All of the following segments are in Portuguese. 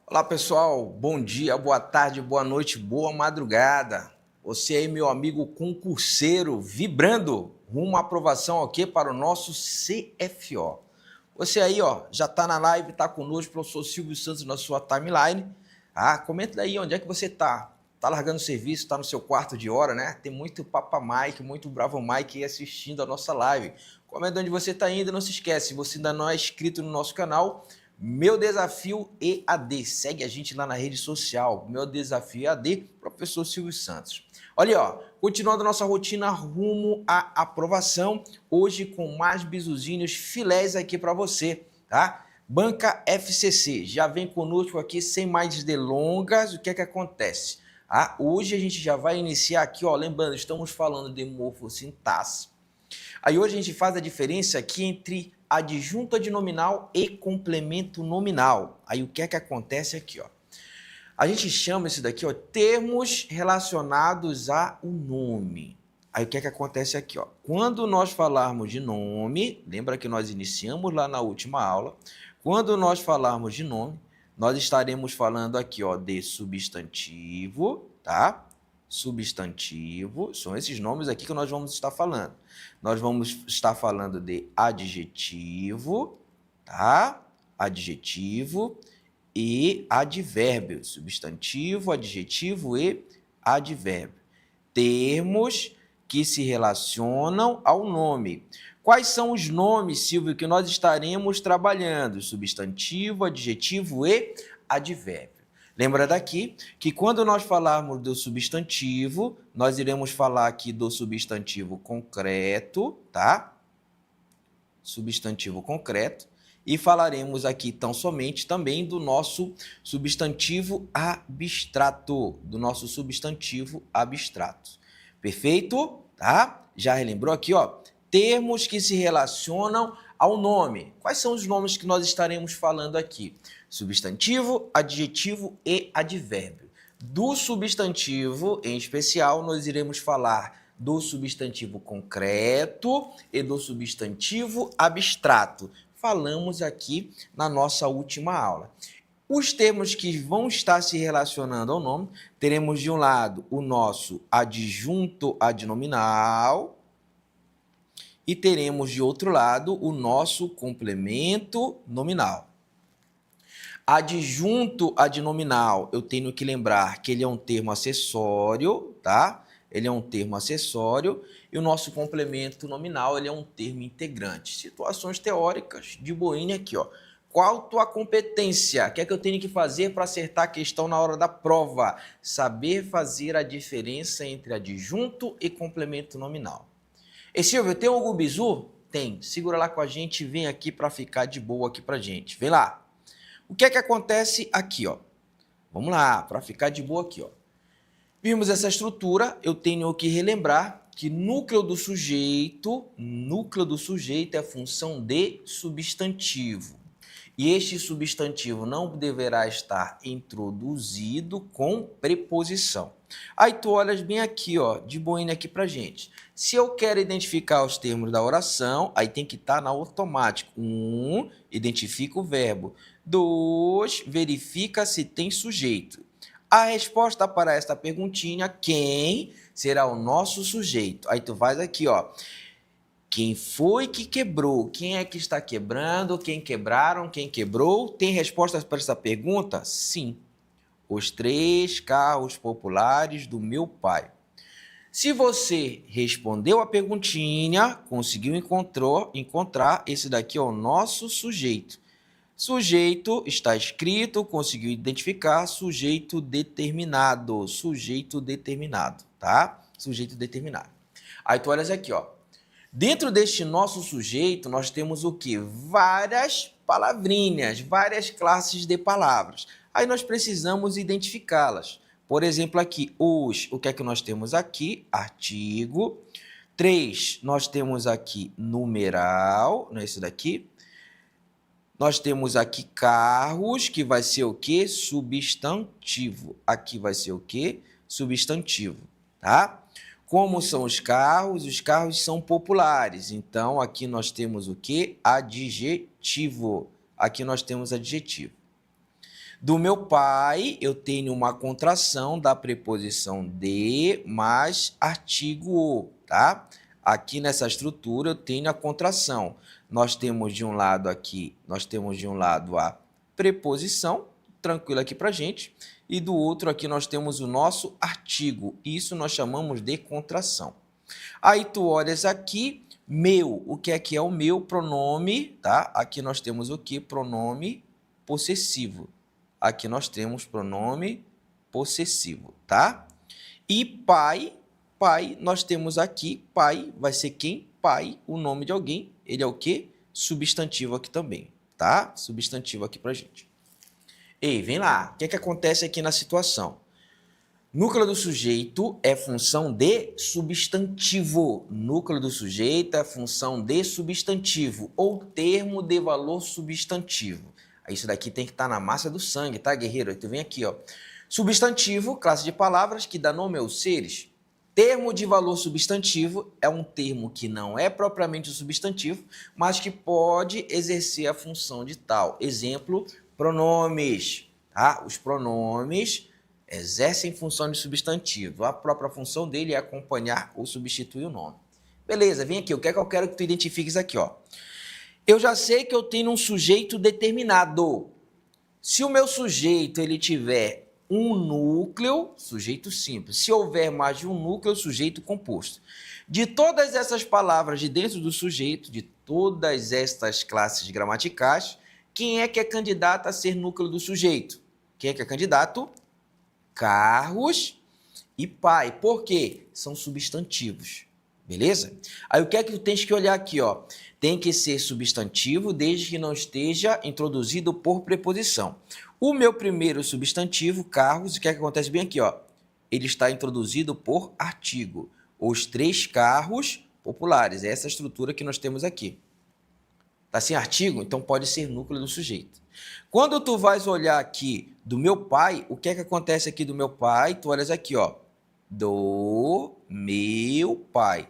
Olá pessoal, bom dia, boa tarde, boa noite, boa madrugada. Você aí, meu amigo concurseiro, vibrando rumo à aprovação aqui para o nosso CFO. Você aí, já está na live, está conosco, professor Silvio Santos na sua timeline. Comenta aí onde é que você está. Está largando o serviço, está no seu quarto de hora, né? Tem muito Papa Mike, muito Bravo Mike aí assistindo a nossa live. Comenta onde você está indo, não se esquece, se você ainda não é inscrito no nosso canal, Meu Desafio EAD. Segue a gente lá na rede social. Meu Desafio EAD, professor Silvio Santos. Olha, continuando a nossa rotina rumo à aprovação, hoje com mais bisuzinhos filés aqui para você, tá? Banca FCC, já vem conosco aqui sem mais delongas. O que é que acontece? Hoje a gente já vai iniciar aqui, lembrando, estamos falando de morfossintaxe. Aí hoje a gente faz a diferença aqui entre adjunto adnominal e complemento nominal. Aí o que é que acontece aqui, A gente chama isso daqui, termos relacionados a um nome. Aí o que é que acontece aqui, Quando nós falarmos de nome, lembra que nós iniciamos lá na última aula, quando nós falarmos de nome, nós estaremos falando aqui, de substantivo, tá? Substantivo, são esses nomes aqui que nós vamos estar falando. Nós vamos estar falando de adjetivo, tá? Adjetivo e advérbio, substantivo, adjetivo e advérbio. Termos que se relacionam ao nome. Quais são os nomes, Silvio, que nós estaremos trabalhando? Substantivo, adjetivo e advérbio. Lembra daqui que quando nós falarmos do substantivo, nós iremos falar aqui do substantivo concreto, tá? Substantivo concreto. E falaremos aqui tão somente também do nosso substantivo abstrato, Perfeito? Tá? Já relembrou aqui, termos que se relacionam ao nome. Quais são os nomes que nós estaremos falando aqui? Substantivo, adjetivo e advérbio. Do substantivo, em especial, nós iremos falar do substantivo concreto e do substantivo abstrato. Falamos aqui na nossa última aula. Os termos que vão estar se relacionando ao nome, teremos de um lado o nosso adjunto adnominal e teremos de outro lado o nosso complemento nominal. Adjunto adnominal, eu tenho que lembrar que ele é um termo acessório, tá? Ele é um termo acessório e o nosso complemento nominal, ele é um termo integrante. Situações teóricas de boinha aqui, Qual tua competência? O que é que eu tenho que fazer para acertar a questão na hora da prova? Saber fazer a diferença entre adjunto e complemento nominal. E Silvio, tem algum bizu? Tem. Segura lá com a gente e vem aqui para ficar de boa aqui pra gente. Vem lá. O que é que acontece aqui, Vamos lá, para ficar de boa aqui, Vimos essa estrutura, eu tenho que relembrar que núcleo do sujeito é função de substantivo. E este substantivo não deverá estar introduzido com preposição. Aí tu olhas bem aqui, de boinha aqui pra gente. Se eu quero identificar os termos da oração, aí tem que estar na automático. 1, identifica o verbo. 2, verifica se tem sujeito. A resposta para esta perguntinha, quem será o nosso sujeito? Aí tu vai aqui, Quem foi que quebrou? Quem é que está quebrando? Quem quebraram? Quem quebrou? Tem respostas para essa pergunta? Sim. Os 3 carros populares do meu pai. Se você respondeu a perguntinha, conseguiu encontrar, esse daqui é o nosso sujeito. Sujeito está escrito, conseguiu identificar, sujeito determinado, tá? Sujeito determinado. Aí tu olhas aqui, Dentro deste nosso sujeito, nós temos o quê? Várias palavrinhas, várias classes de palavras. Aí nós precisamos identificá-las. Por exemplo, aqui, o que é que nós temos aqui? Artigo. 3, nós temos aqui numeral, não é isso daqui? Nós temos aqui carros, que vai ser o quê? Substantivo. Aqui vai ser o quê? Substantivo, tá? Como são os carros? Os carros são populares. Então, aqui nós temos o quê? Adjetivo. Aqui nós temos adjetivo. Do meu pai, eu tenho uma contração da preposição de mais artigo o, tá? Aqui nessa estrutura eu tenho a contração. Nós temos de um lado aqui, a preposição, tranquilo aqui pra gente, e do outro aqui nós temos o nosso artigo. Isso nós chamamos de contração. Aí tu olhas aqui, meu, o que é o meu? Pronome, tá? Aqui nós temos o que? Pronome possessivo. Aqui nós temos pronome possessivo, tá? E pai, nós temos aqui, pai, vai ser quem? Pai, o nome de alguém, ele é o quê? Substantivo aqui também, tá? Substantivo aqui pra gente. Ei, vem lá, o que é que acontece aqui na situação? Núcleo do sujeito é função de substantivo. Núcleo do sujeito é função de substantivo ou termo de valor substantivo. Isso daqui tem que estar na massa do sangue, tá, guerreiro? Aí tu vem aqui, ó. Substantivo, classe de palavras que dá nome aos seres. Termo de valor substantivo é um termo que não é propriamente o substantivo, mas que pode exercer a função de tal. Exemplo, pronomes. Tá? Os pronomes exercem função de substantivo. A própria função dele é acompanhar ou substituir o nome. Beleza, vem aqui. O que é que eu quero que tu identifiques aqui, ó? Eu já sei que eu tenho um sujeito determinado. Se o meu sujeito ele tiver um núcleo, sujeito simples. Se houver mais de um núcleo, sujeito composto. De todas essas palavras de dentro do sujeito, de todas estas classes gramaticais, quem é que é candidato a ser núcleo do sujeito? Quem é que é candidato? Carros e pai. Por quê? São substantivos. Beleza? Aí o que é que tu tens que olhar aqui, ó? Tem que ser substantivo desde que não esteja introduzido por preposição. O meu primeiro substantivo, carros, o que é que acontece bem aqui, ó? Ele está introduzido por artigo. Os 3 carros populares. É essa estrutura que nós temos aqui. Tá sem artigo? Então pode ser núcleo do sujeito. Quando tu vais olhar aqui do meu pai, o que é que acontece aqui do meu pai? Tu olhas aqui, ó. Do meu pai.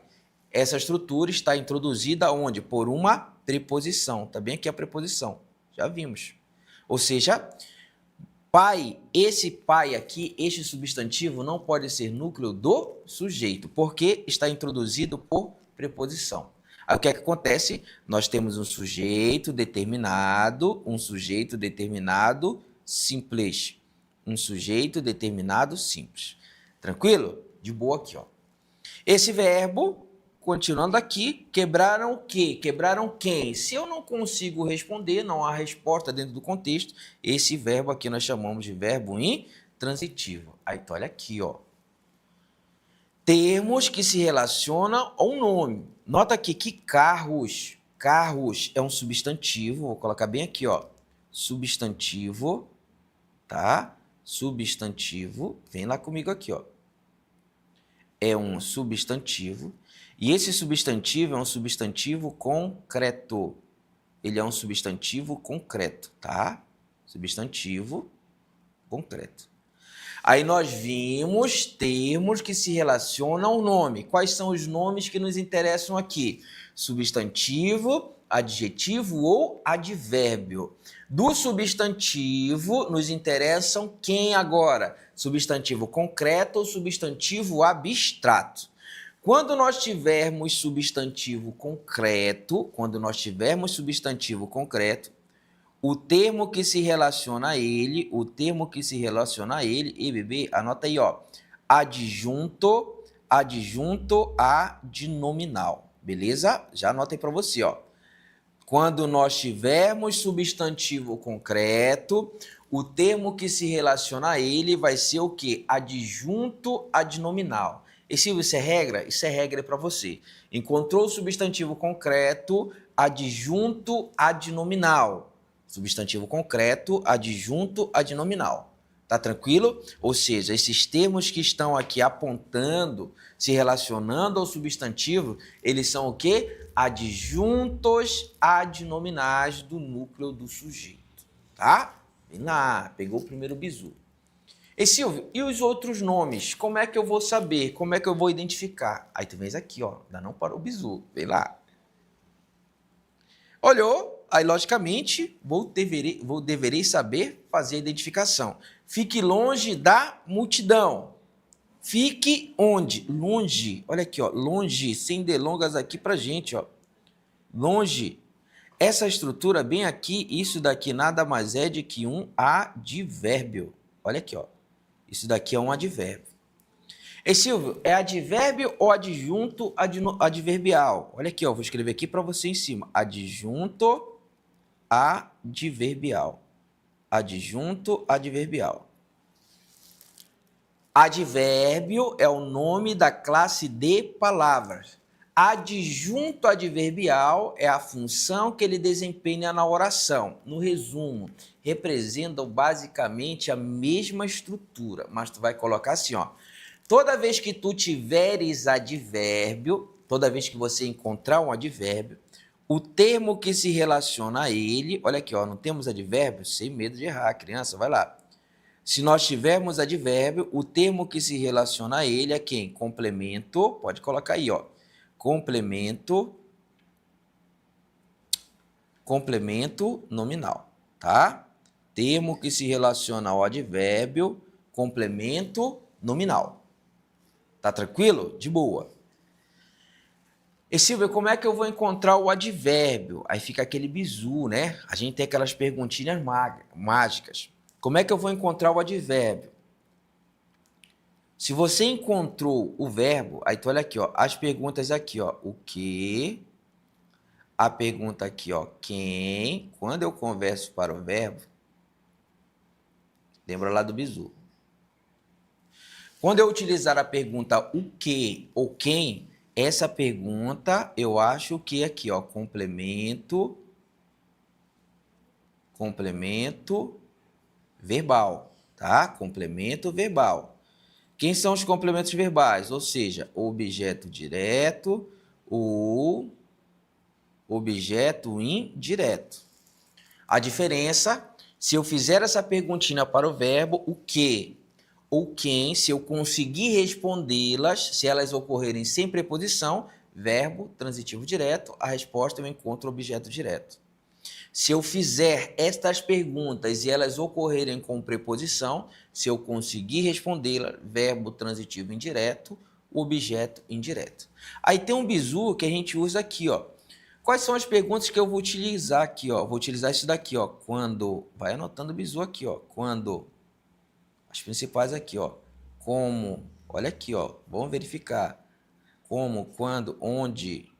Essa estrutura está introduzida onde? Por uma preposição. Tá bem aqui a preposição. Já vimos. Ou seja, pai, esse pai aqui, este substantivo não pode ser núcleo do sujeito, porque está introduzido por preposição. Aí o que é que acontece? Nós temos um sujeito determinado simples. Um sujeito determinado simples. Tranquilo? De boa aqui, ó. Esse verbo, continuando aqui, quebraram o quê? Quebraram quem? Se eu não consigo responder, não há resposta dentro do contexto, esse verbo aqui nós chamamos de verbo intransitivo. Aí tu olha aqui, ó. Termos que se relacionam a um nome. Nota aqui que carros é um substantivo, vou colocar bem aqui, ó. Substantivo, tá? Substantivo, vem lá comigo aqui, ó. É um substantivo. E esse substantivo é um substantivo concreto. Ele é um substantivo concreto, tá? Substantivo concreto. Aí nós vimos termos que se relacionam ao nome. Quais são os nomes que nos interessam aqui? Substantivo, adjetivo ou advérbio. Do substantivo nos interessam quem agora? Substantivo concreto ou substantivo abstrato. Quando nós tivermos substantivo concreto, o termo que se relaciona a ele, e bebê, anota aí, ó, adjunto adnominal, beleza? Já anota aí para você, ó. Quando nós tivermos substantivo concreto, o termo que se relaciona a ele vai ser o quê? Adjunto adnominal. E se isso é regra? Isso é regra para você. Encontrou o substantivo concreto, adjunto adnominal. Substantivo concreto, adjunto adnominal. Tá tranquilo? Ou seja, esses termos que estão aqui apontando, se relacionando ao substantivo, eles são o quê? Adjuntos adnominais do núcleo do sujeito. Tá? Vem lá, pegou o primeiro bizu. E Silvio, e os outros nomes? Como é que eu vou saber? Como é que eu vou identificar? Aí tu vens aqui, ó. Ainda não parou o bizu. Vem lá. Olhou? aí logicamente deverei saber fazer a identificação. Fique longe da multidão. Fique onde? Longe. Olha aqui, ó, longe, sem delongas aqui pra gente, ó. Longe. Essa estrutura bem aqui, isso daqui nada mais é de que um advérbio. Olha aqui, ó. Isso daqui é um advérbio. E Silvio, é advérbio ou adjunto adverbial? Olha aqui, ó, vou escrever aqui para você em cima. Adjunto adverbial. Adjunto adverbial. Advérbio é o nome da classe de palavras. Adjunto adverbial é a função que ele desempenha na oração. No resumo, representam basicamente a mesma estrutura, mas tu vai colocar assim, ó. Toda vez que tu tiveres advérbio, toda vez que você encontrar um advérbio, o termo que se relaciona a ele, olha aqui, ó, não temos advérbio? Sem medo de errar, criança, vai lá. Se nós tivermos advérbio, o termo que se relaciona a ele é quem? Complemento, pode colocar aí, ó. Complemento nominal, tá? Termo que se relaciona ao advérbio, complemento nominal. Tá tranquilo? De boa. E Silvio, como é que eu vou encontrar o advérbio? Aí fica aquele bizu, né? A gente tem aquelas perguntinhas mágicas. Como é que eu vou encontrar o advérbio? Se você encontrou o verbo, aí tu olha aqui, ó, as perguntas aqui, ó, o que? A pergunta aqui, ó, quem? Quando eu converso para o verbo, lembra lá do bizu. Quando eu utilizar a pergunta o que ou quem, essa pergunta eu acho que aqui, ó, complemento verbal, tá? Complemento verbal. Quem são os complementos verbais? Ou seja, o objeto direto, o objeto indireto. A diferença, se eu fizer essa perguntinha para o verbo, o que ou quem, se eu conseguir respondê-las, se elas ocorrerem sem preposição, verbo transitivo direto, a resposta eu encontro o objeto direto. Se eu fizer estas perguntas e elas ocorrerem com preposição, se eu conseguir respondê-las, verbo transitivo indireto, objeto indireto. Aí tem um bizu que a gente usa aqui, ó. Quais são as perguntas que eu vou utilizar aqui, ó? Vou utilizar isso daqui, ó. Quando, vai anotando o bizu aqui, ó. Quando, as principais aqui, ó. Como, olha aqui, ó. Vamos verificar. Como, quando, onde.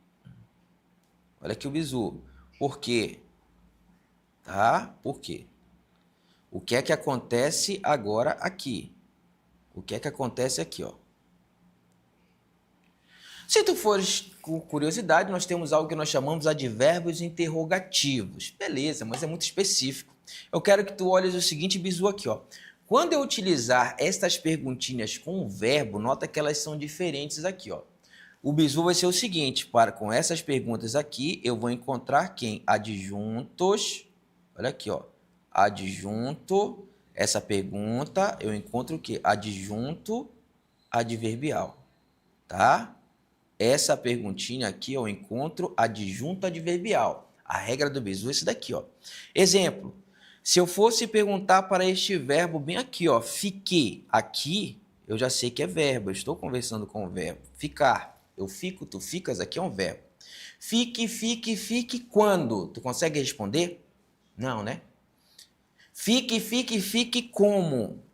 Olha aqui o bizu. Por quê? Tá? Por quê? O que é que acontece agora aqui? O que é que acontece aqui, ó? Se tu fores com curiosidade, nós temos algo que nós chamamos de advérbios interrogativos. Beleza, mas é muito específico. Eu quero que tu olhes o seguinte bizu aqui, ó. Quando eu utilizar estas perguntinhas com o verbo, nota que elas são diferentes aqui, ó. O bizu vai ser o seguinte, com essas perguntas aqui, eu vou encontrar quem? Adjuntos. Olha aqui, ó. Adjunto. Essa pergunta, eu encontro o quê? Adjunto adverbial. Tá? Essa perguntinha aqui eu encontro adjunto adverbial. A regra do bizu é esse daqui, ó. Exemplo. Se eu fosse perguntar para este verbo bem aqui, ó, fique. Aqui, eu já sei que é verbo. Eu estou conversando com o verbo. Ficar. Eu fico, tu ficas, aqui é um verbo. Fique, fique, fique quando? Tu consegue responder? Não, né? Fique, fique, fique como?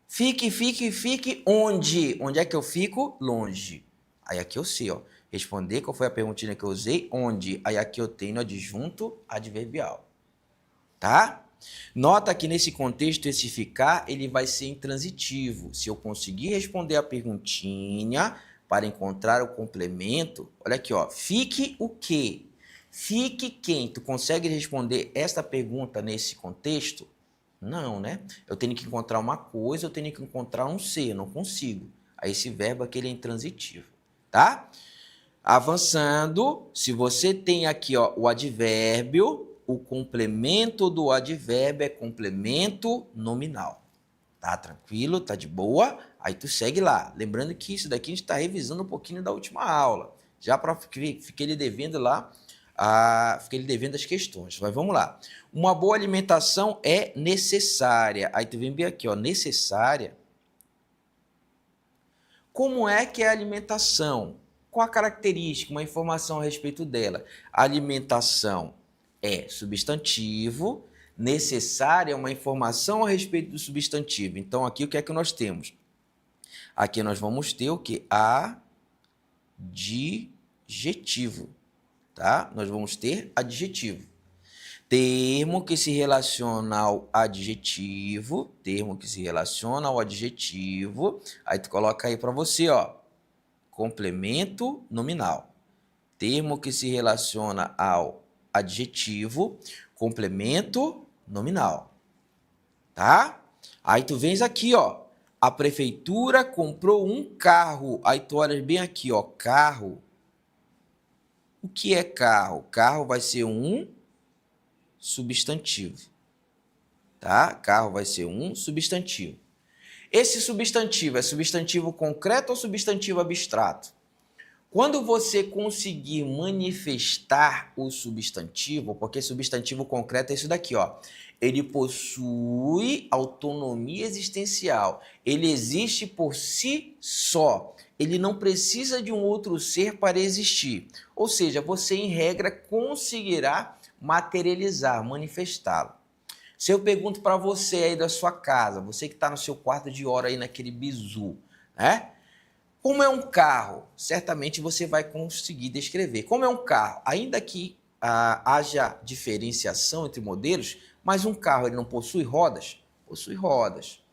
Fique, fique, fique onde? Onde é que eu fico? Longe. Aí aqui eu sei, ó. Responder qual foi a perguntinha que eu usei? Onde? Aí aqui eu tenho adjunto adverbial. Tá? Nota que nesse contexto esse ficar, ele vai ser intransitivo. Se eu conseguir responder a perguntinha para encontrar o complemento, olha aqui, ó. Fique o quê? Fique quem? Tu consegue responder esta pergunta nesse contexto? Não, né? Eu tenho que encontrar uma coisa, eu tenho que encontrar um ser, eu não consigo. Aí esse verbo aqui ele é intransitivo, tá? Avançando, se você tem aqui, ó, o advérbio, o complemento do advérbio é complemento nominal. Tá tranquilo? Tá de boa? Aí tu segue lá. Lembrando que isso daqui a gente está revisando um pouquinho da última aula. Já para fiquei lhe devendo lá Fiquei lhe devendo as questões, mas vamos lá. Uma boa alimentação é necessária. Aí tu vem bem aqui, ó, necessária. Como é que é a alimentação? Qual a característica, uma informação a respeito dela? A alimentação é substantivo, necessária é uma informação a respeito do substantivo. Então, aqui o que é que nós temos? Aqui nós vamos ter o que? Adjetivo, tá? Nós vamos ter adjetivo. Termo que se relaciona ao adjetivo, aí tu coloca aí para você, ó, complemento nominal. Termo que se relaciona ao adjetivo, complemento nominal, tá? Aí tu vens aqui, ó, a prefeitura comprou um carro, aí tu olhas bem aqui, ó, carro. O que é carro? Carro vai ser um substantivo, tá? Carro vai ser um substantivo. Esse substantivo é substantivo concreto ou substantivo abstrato? Quando você conseguir manifestar o substantivo, porque substantivo concreto é isso daqui, ó. Ele possui autonomia existencial. Ele existe por si só. Ele não precisa de um outro ser para existir. Ou seja, você, em regra, conseguirá materializar, manifestá-lo. Se eu pergunto para você aí da sua casa, você que está no seu quarto de hora aí naquele bizu, né? Como é um carro? Certamente você vai conseguir descrever. Como é um carro? Ainda que haja diferenciação entre modelos, mas um carro ele não possui rodas? Possui rodas.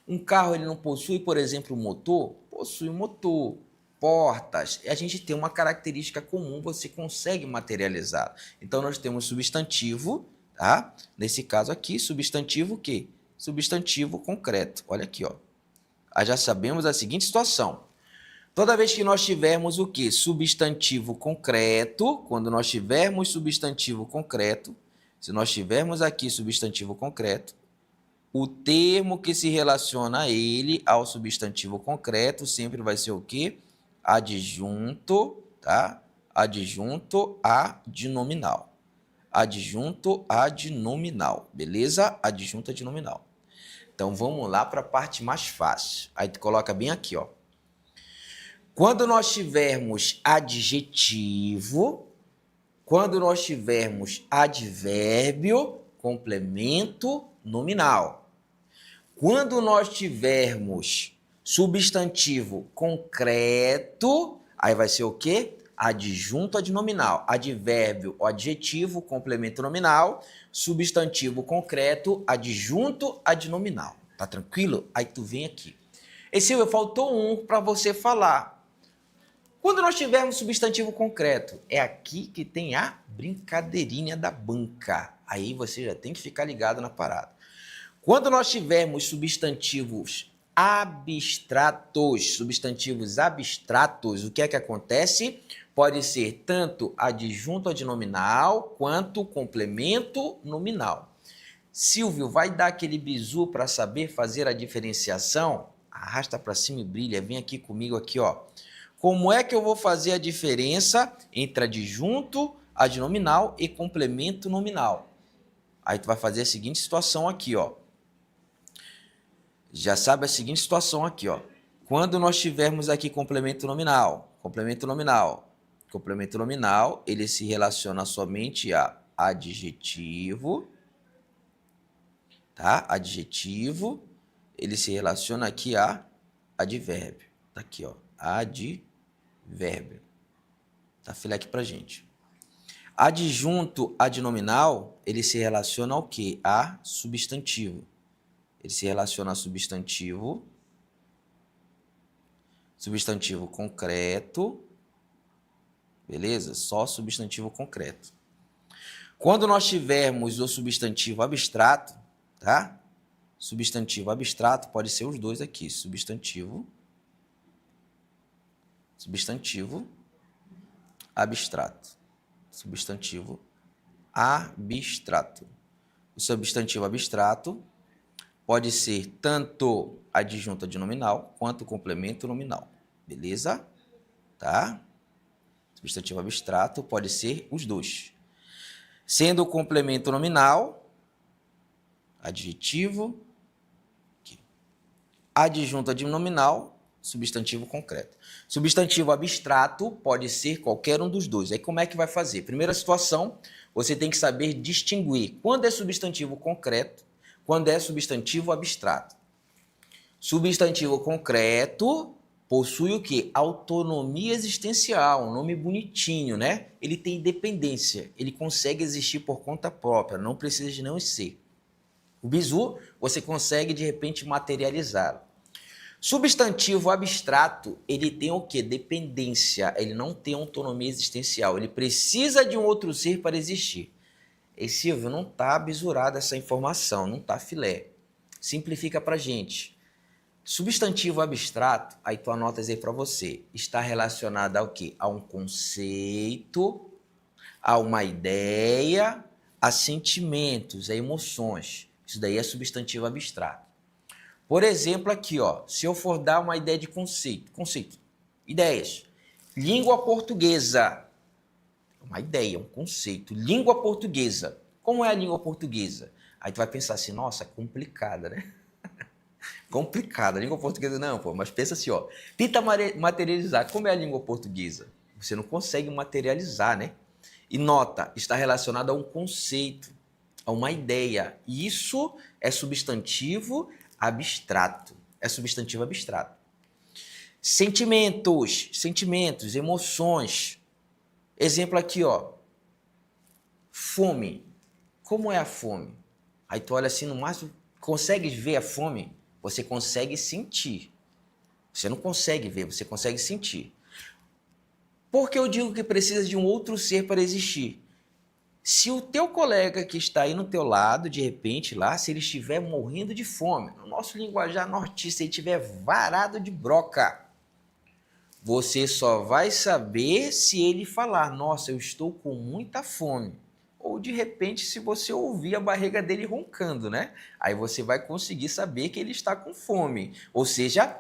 Um carro ele não possui, por exemplo, um motor? Possui um motor. Portas. A gente tem uma característica comum, você consegue materializar. Então, nós temos substantivo, tá? Nesse caso aqui, substantivo o quê? Substantivo concreto. Olha aqui, ó. Já sabemos a seguinte situação. Toda vez que nós tivermos o quê? Substantivo concreto, quando nós tivermos substantivo concreto, se nós tivermos aqui substantivo concreto, o termo que se relaciona a ele, ao substantivo concreto, sempre vai ser o quê? Adjunto, tá? Adjunto adnominal. Adjunto adnominal, beleza? Adjunto adnominal. Então, vamos lá para a parte mais fácil. Aí tu coloca bem aqui, ó. Quando nós tivermos adjetivo, quando nós tivermos advérbio, complemento nominal. Quando nós tivermos substantivo concreto, aí vai ser o quê? Adjunto adnominal. Advérbio, adjetivo, complemento nominal. Substantivo concreto, adjunto adnominal. Tá tranquilo? Aí tu vem aqui. Silvio, faltou um para você falar. Quando nós tivermos substantivo concreto, é aqui que tem a brincadeirinha da banca. Aí você já tem que ficar ligado na parada. Quando nós tivermos substantivos abstratos, o que é que acontece? Pode ser tanto adjunto adnominal quanto complemento nominal. Silvio, vai dar aquele bizu para saber fazer a diferenciação? Arrasta para cima e brilha, vem aqui comigo aqui, ó. Como é que eu vou fazer a diferença entre adjunto adnominal e complemento nominal? Aí tu vai fazer a seguinte situação aqui, ó. Já sabe a seguinte situação aqui, ó. Quando nós tivermos aqui complemento nominal, ele se relaciona somente a adjetivo, tá? Adjetivo, ele se relaciona aqui a advérbio. Tá aqui, ó. Advérbio. Tá, filha aqui pra gente. Adjunto adnominal, ele se relaciona ao quê? A substantivo. Ele se relaciona a substantivo concreto, beleza? Só substantivo concreto. Quando nós tivermos o substantivo abstrato, tá? Substantivo abstrato pode ser os dois aqui, substantivo abstrato. Substantivo abstrato. O substantivo abstrato pode ser tanto adjunto adnominal quanto complemento nominal. Beleza? Tá? Substantivo abstrato pode ser os dois. Sendo o complemento nominal, adjetivo, aqui. Adjunto adnominal, substantivo concreto. Substantivo abstrato pode ser qualquer um dos dois. Aí como é que vai fazer? Primeira situação, você tem que saber distinguir quando é substantivo concreto, quando é substantivo abstrato. Substantivo concreto possui o quê? Autonomia existencial, um nome bonitinho, né? Ele tem independência, ele consegue existir por conta própria, não precisa de não ser. O bizu, você consegue, de repente, materializá-lo. Substantivo abstrato, ele tem o quê? Dependência, ele não tem autonomia existencial, ele precisa de um outro ser para existir. E Silvio, não está bisurada essa informação, não está filé. Simplifica para a gente. Substantivo abstrato, aí tu anotas aí para você, está relacionado ao quê? A um conceito, a uma ideia, a sentimentos, a emoções. Isso daí é substantivo abstrato. Por exemplo, aqui, ó, se eu for dar uma ideia de conceito, ideias. Língua portuguesa. Uma ideia, um conceito. Língua portuguesa. Como é a língua portuguesa? Aí tu vai pensar assim, nossa, complicada, né? Complicada. A língua portuguesa não, pô, mas pensa assim, ó. Tenta materializar. Como é a língua portuguesa? Você não consegue materializar, né? E nota, está relacionado a um conceito, a uma ideia. Isso é substantivo abstrato. É substantivo abstrato. Sentimentos, emoções. Exemplo aqui, ó. Fome. Como é a fome? Aí tu olha assim no máximo, consegues ver a fome? Você consegue sentir. Você não consegue ver, você consegue sentir. Por que eu digo que precisa de um outro ser para existir? Se o teu colega que está aí no teu lado, de repente lá, se ele estiver morrendo de fome, no nosso linguajar nortista, ele estiver varado de broca, você só vai saber se ele falar, nossa, eu estou com muita fome. Ou de repente, se você ouvir a barriga dele roncando, né? Aí você vai conseguir saber que ele está com fome. Ou seja,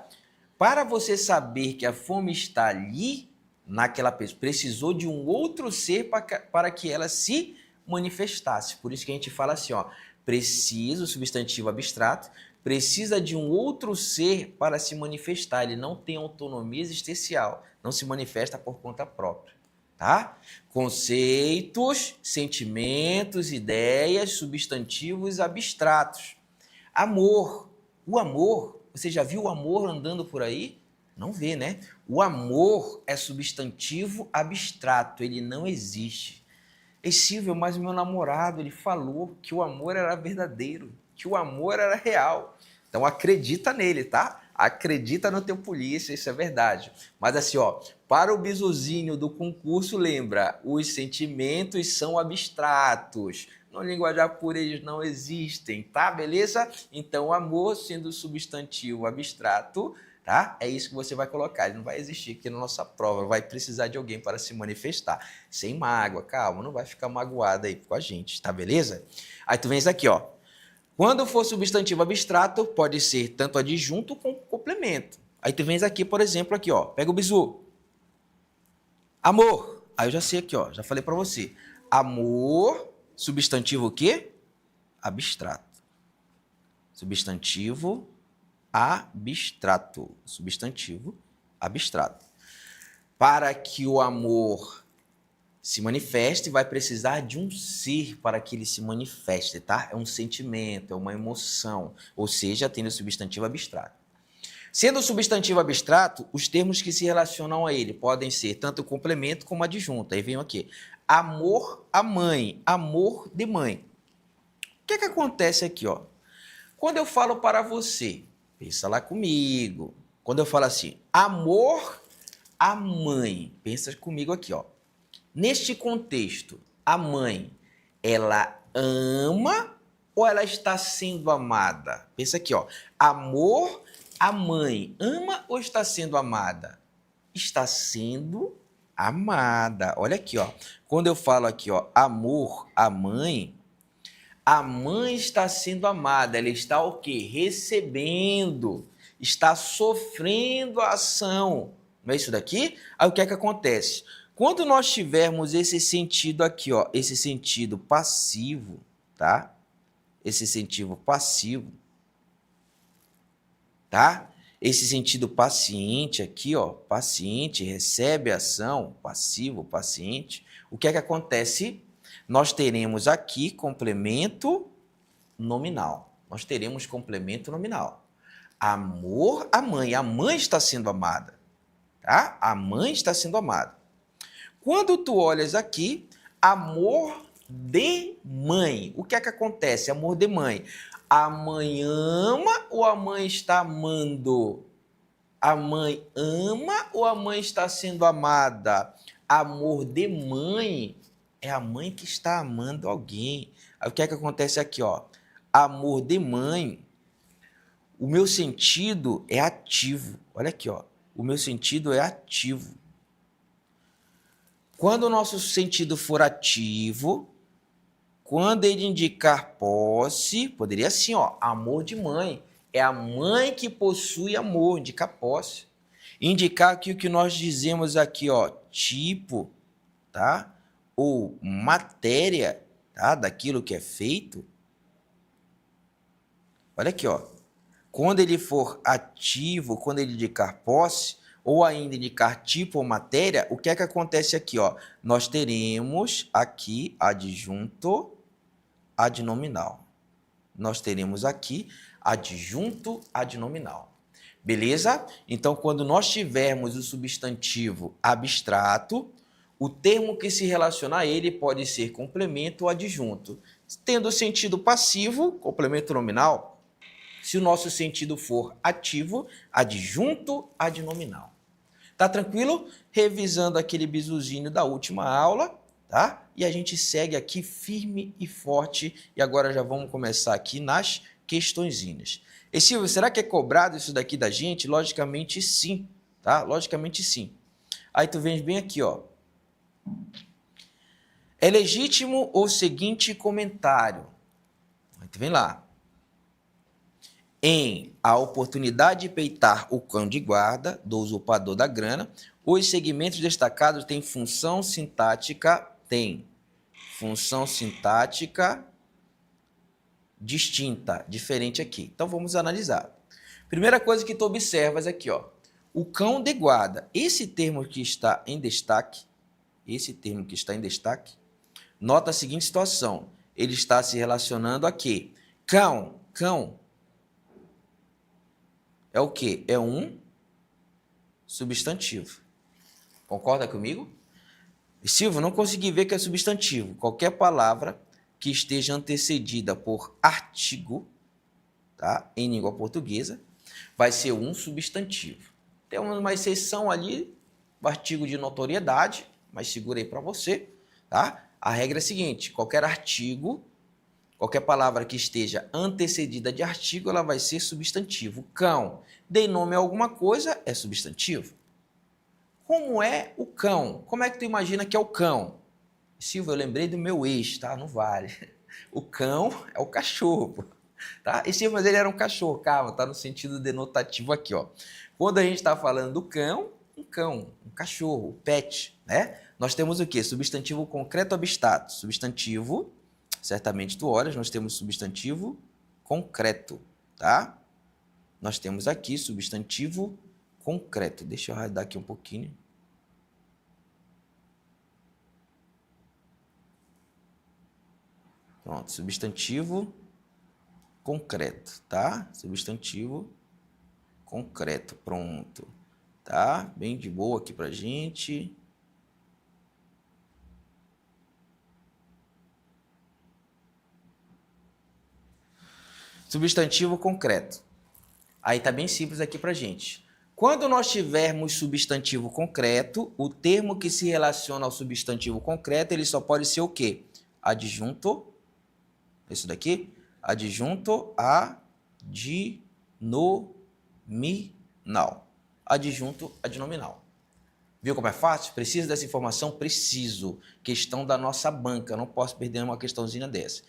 para você saber que a fome está ali, naquela pessoa, precisou de um outro ser para que ela se manifestasse. Por isso que a gente fala assim, ó, precisa, o substantivo abstrato, precisa de um outro ser para se manifestar. Ele não tem autonomia existencial, não se manifesta por conta própria. Tá? Conceitos, sentimentos, ideias, substantivos abstratos. Amor. O amor, você já viu o amor andando por aí? Não vê, né? O amor é substantivo abstrato, ele não existe. E Silvio, mas o meu namorado, ele falou que o amor era verdadeiro, que o amor era real. Então acredita nele, tá? Acredita no teu polícia, isso é verdade. Mas assim, ó, para o bizuzinho do concurso, lembra, os sentimentos são abstratos. No linguajar puro eles não existem, tá? Beleza? Então, amor sendo substantivo abstrato, tá? É isso que você vai colocar. Ele não vai existir aqui na nossa prova. Vai precisar de alguém para se manifestar. Sem mágoa, calma, não vai ficar magoado aí com a gente, tá? Beleza? Aí tu vem isso aqui, ó. Quando for substantivo abstrato, pode ser tanto adjunto como complemento. Aí tu vens aqui, por exemplo, aqui, ó. Pega o bizu. Amor. Aí eu já sei aqui, ó. Já falei para você. Amor, substantivo o quê? Abstrato. Substantivo abstrato. Substantivo abstrato. Para que o amor se manifeste, vai precisar de um ser para que ele se manifeste, tá? É um sentimento, é uma emoção, ou seja, tem o substantivo abstrato. Sendo o substantivo abstrato, os termos que se relacionam a ele podem ser tanto complemento como adjunto. Aí vem aqui, amor à mãe, amor de mãe. O que é que acontece aqui, ó? Quando eu falo para você, pensa lá comigo. Quando eu falo assim, amor à mãe, pensa comigo aqui, ó. Neste contexto, a mãe, ela ama ou ela está sendo amada? Pensa aqui, ó. Amor, a mãe ama ou está sendo amada? Está sendo amada. Olha aqui, ó. Quando eu falo aqui, ó, amor, a mãe está sendo amada. Ela está o quê? Recebendo. Está sofrendo a ação. Não é isso daqui? Aí o que é que acontece? Quando nós tivermos esse sentido aqui, ó, esse sentido passivo, tá? Esse sentido passivo, tá? Esse sentido paciente aqui, ó, paciente, recebe ação, passivo, paciente. O que é que acontece? Nós teremos aqui complemento nominal. Nós teremos complemento nominal. Amor à mãe. A mãe está sendo amada, tá? A mãe está sendo amada. Quando tu olhas aqui, amor de mãe. O que é que acontece? Amor de mãe. A mãe ama ou a mãe está amando? A mãe ama ou a mãe está sendo amada? Amor de mãe é a mãe que está amando alguém. Aí o que é que acontece aqui, ó? Amor de mãe, o meu sentido é ativo. Olha aqui, ó. O meu sentido é ativo. Quando o nosso sentido for ativo, quando ele indicar posse, poderia assim, ó, amor de mãe. É a mãe que possui amor, indica posse. Indicar aqui o que nós dizemos aqui, ó, tipo, tá? Ou matéria, tá? Daquilo que é feito. Olha aqui, ó. Quando ele for ativo, quando ele indicar posse, ou ainda indicar tipo ou matéria, o que é que acontece aqui, ó? Nós teremos aqui adjunto adnominal. Nós teremos aqui adjunto adnominal. Beleza? Então, quando nós tivermos o substantivo abstrato, o termo que se relaciona a ele pode ser complemento ou adjunto. Tendo sentido passivo, complemento nominal. Se o nosso sentido for ativo, adjunto adnominal. Tá tranquilo? Revisando aquele bisuzinho da última aula, tá? E a gente segue aqui firme e forte. E agora já vamos começar aqui nas questõezinhas. E Silvio, será que é cobrado isso daqui da gente? Logicamente sim, tá? Logicamente sim. Aí tu vem bem aqui, ó. É legítimo o seguinte comentário. Aí tu vem lá. Em a oportunidade de peitar o cão de guarda do usurpador da grana, os segmentos destacados têm função sintática distinta, diferente aqui. Então vamos analisar. Primeira coisa que tu observas aqui, ó, o cão de guarda. Esse termo que está em destaque, nota a seguinte situação. Ele está se relacionando a quê? Cão é o quê? É um substantivo. Concorda comigo? Silvio, não consegui ver que é substantivo. Qualquer palavra que esteja antecedida por artigo, tá? Em língua portuguesa, vai ser um substantivo. Tem uma exceção ali, o artigo de notoriedade, mas segura aí para você, tá? A regra é a seguinte, qualquer artigo, qualquer palavra que esteja antecedida de artigo, ela vai ser substantivo. Cão, dei nome a alguma coisa, é substantivo. Como é o cão? Como é que tu imagina que é o cão? Silvio, eu lembrei do meu ex, tá? Não vale. O cão é o cachorro, tá? E Silvio, mas ele era um cachorro. Calma, tá no sentido denotativo aqui, ó. Quando a gente está falando do cão, um cachorro, pet, né? Nós temos o quê? Substantivo concreto abstrato. Substantivo, certamente tu olhas, nós temos substantivo concreto, tá? Nós temos aqui substantivo concreto. Deixa eu arredar aqui um pouquinho. Pronto, substantivo concreto, tá? Substantivo concreto, pronto. Tá? Bem de boa aqui pra gente. Substantivo concreto. Aí tá bem simples aqui pra gente. Quando nós tivermos substantivo concreto, o termo que se relaciona ao substantivo concreto, ele só pode ser o quê? Adjunto, isso daqui, adjunto adnominal. Adjunto adnominal. Viu como é fácil? Preciso dessa informação? Preciso. Questão da nossa banca, não posso perder uma questãozinha dessa.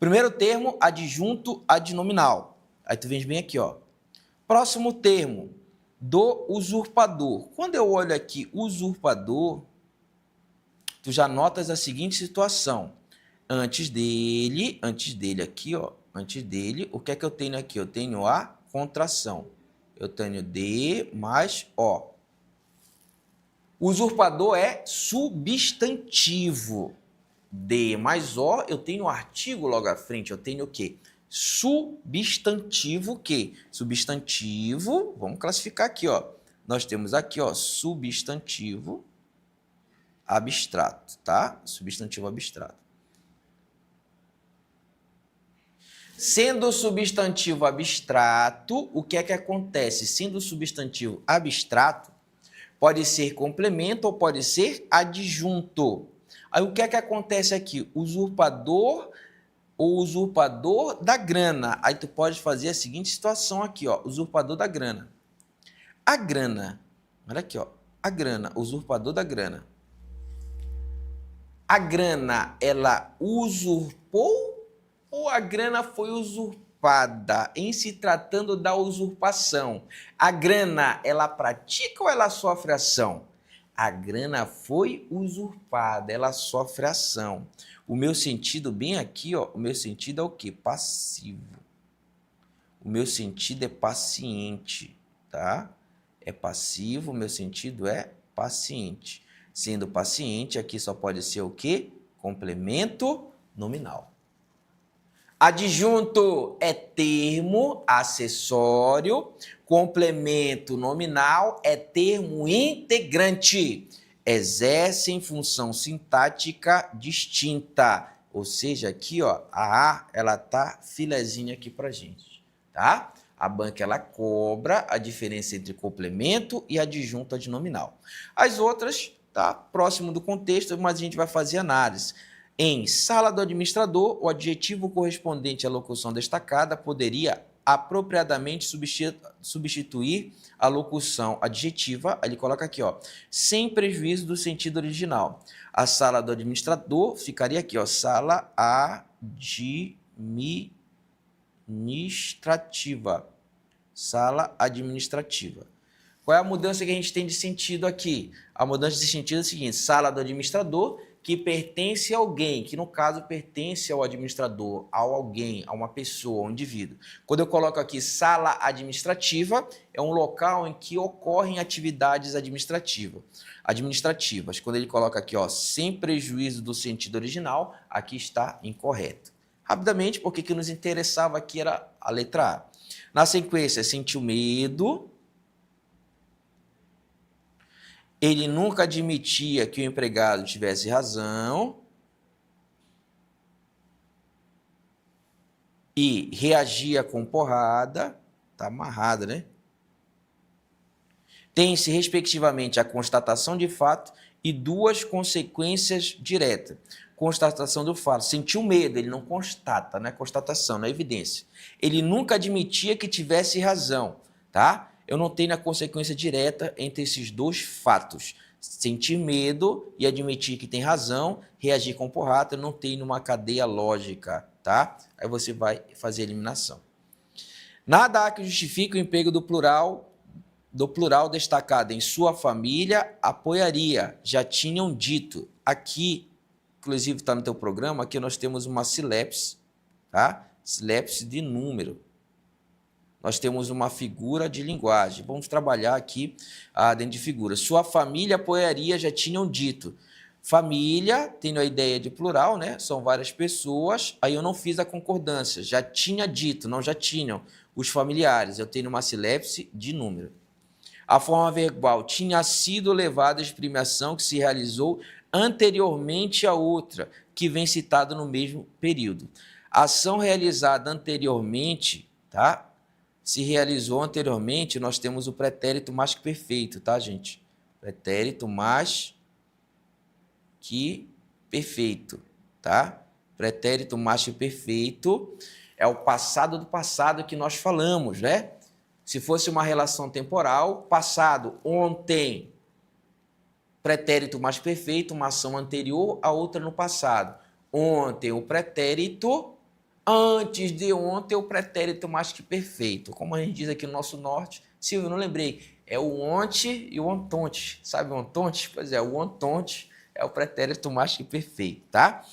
Primeiro termo, adjunto adnominal. Aí tu vem bem aqui, ó. Próximo termo, do usurpador. Quando eu olho aqui, usurpador, tu já notas a seguinte situação. Antes dele aqui, ó, antes dele, o que é que eu tenho aqui? Eu tenho a contração. Eu tenho D mais O. O usurpador é substantivo. D mais O, eu tenho o artigo logo à frente. Eu tenho o quê? Substantivo que? Substantivo, vamos classificar aqui, ó. Nós temos aqui, ó, substantivo abstrato, tá? Substantivo abstrato. Sendo substantivo abstrato, o que é que acontece? Sendo substantivo abstrato, pode ser complemento ou pode ser adjunto. Aí o que é que acontece aqui? Usurpador ou usurpador da grana. Aí tu pode fazer a seguinte situação aqui, ó, usurpador da grana. A grana, olha aqui, ó, a grana, usurpador da grana. A grana, ela usurpou ou a grana foi usurpada? Em se tratando da usurpação, a grana, ela pratica ou ela sofre ação? A grana foi usurpada, ela sofre ação. O meu sentido bem aqui, ó, o meu sentido é o quê? Passivo. O meu sentido é paciente, tá? É passivo, o meu sentido é paciente. Sendo paciente, aqui só pode ser o quê? Complemento nominal. Adjunto é termo acessório, complemento nominal é termo integrante. Exercem função sintática distinta. Ou seja, aqui, ó, a A, ela tá filezinha aqui pra gente, tá? A banca, ela cobra a diferença entre complemento e adjunto adnominal. As outras, tá? Próximo do contexto, mas a gente vai fazer análise. Em sala do administrador, o adjetivo correspondente à locução destacada poderia apropriadamente substituir a locução adjetiva, ele coloca aqui, ó, sem prejuízo do sentido original. A sala do administrador ficaria aqui, ó, sala administrativa. Sala administrativa. Qual é a mudança que a gente tem de sentido aqui? A mudança de sentido é a seguinte: sala do administrador que pertence a alguém, que no caso pertence ao administrador, ao alguém, a uma pessoa, a um indivíduo. Quando eu coloco aqui sala administrativa, é um local em que ocorrem atividades administrativas. Quando ele coloca aqui, ó, sem prejuízo do sentido original, aqui está incorreto. Rapidamente, porque o que nos interessava aqui era a letra A. Na sequência, sentiu medo. Ele nunca admitia que o empregado tivesse razão e reagia com porrada. Está amarrada, né? Tem-se, respectivamente, a constatação de fato e duas consequências diretas. Constatação do fato. Sentiu medo, ele não constata, não é constatação, não é evidência. Ele nunca admitia que tivesse razão, tá? Eu não tenho a consequência direta entre esses dois fatos. Sentir medo e admitir que tem razão, reagir com porrada, eu não tenho uma cadeia lógica, tá? Aí você vai fazer a eliminação. Nada há que justifique o emprego do plural destacado em sua família, apoiaria, já tinham dito. Aqui, inclusive está no teu programa, aqui nós temos uma silepse, tá? Silepse de número. Nós temos uma figura de linguagem. Vamos trabalhar aqui dentro de figura. Sua família apoiaria, já tinham dito. Família, tendo a ideia de plural, né? São várias pessoas. Aí eu não fiz a concordância. Já tinha dito, não já tinham os familiares. Eu tenho uma silepse de número. A forma verbal tinha sido levada à exprimação que se realizou anteriormente à outra, que vem citada no mesmo período. A ação realizada anteriormente, tá? Se realizou anteriormente, nós temos o pretérito mais que perfeito, tá, gente? Pretérito mais que perfeito, tá? Pretérito mais que perfeito é o passado do passado que nós falamos, né? Se fosse uma relação temporal, passado, ontem, pretérito mais perfeito, uma ação anterior, a outra no passado. Ontem, o pretérito, antes de ontem, o pretérito mais que perfeito. Como a gente diz aqui no nosso norte, Silvio, não lembrei, é o onte e o ontonte. Sabe o ontonte? Pois é, o ontonte É o pretérito mais que perfeito, tá?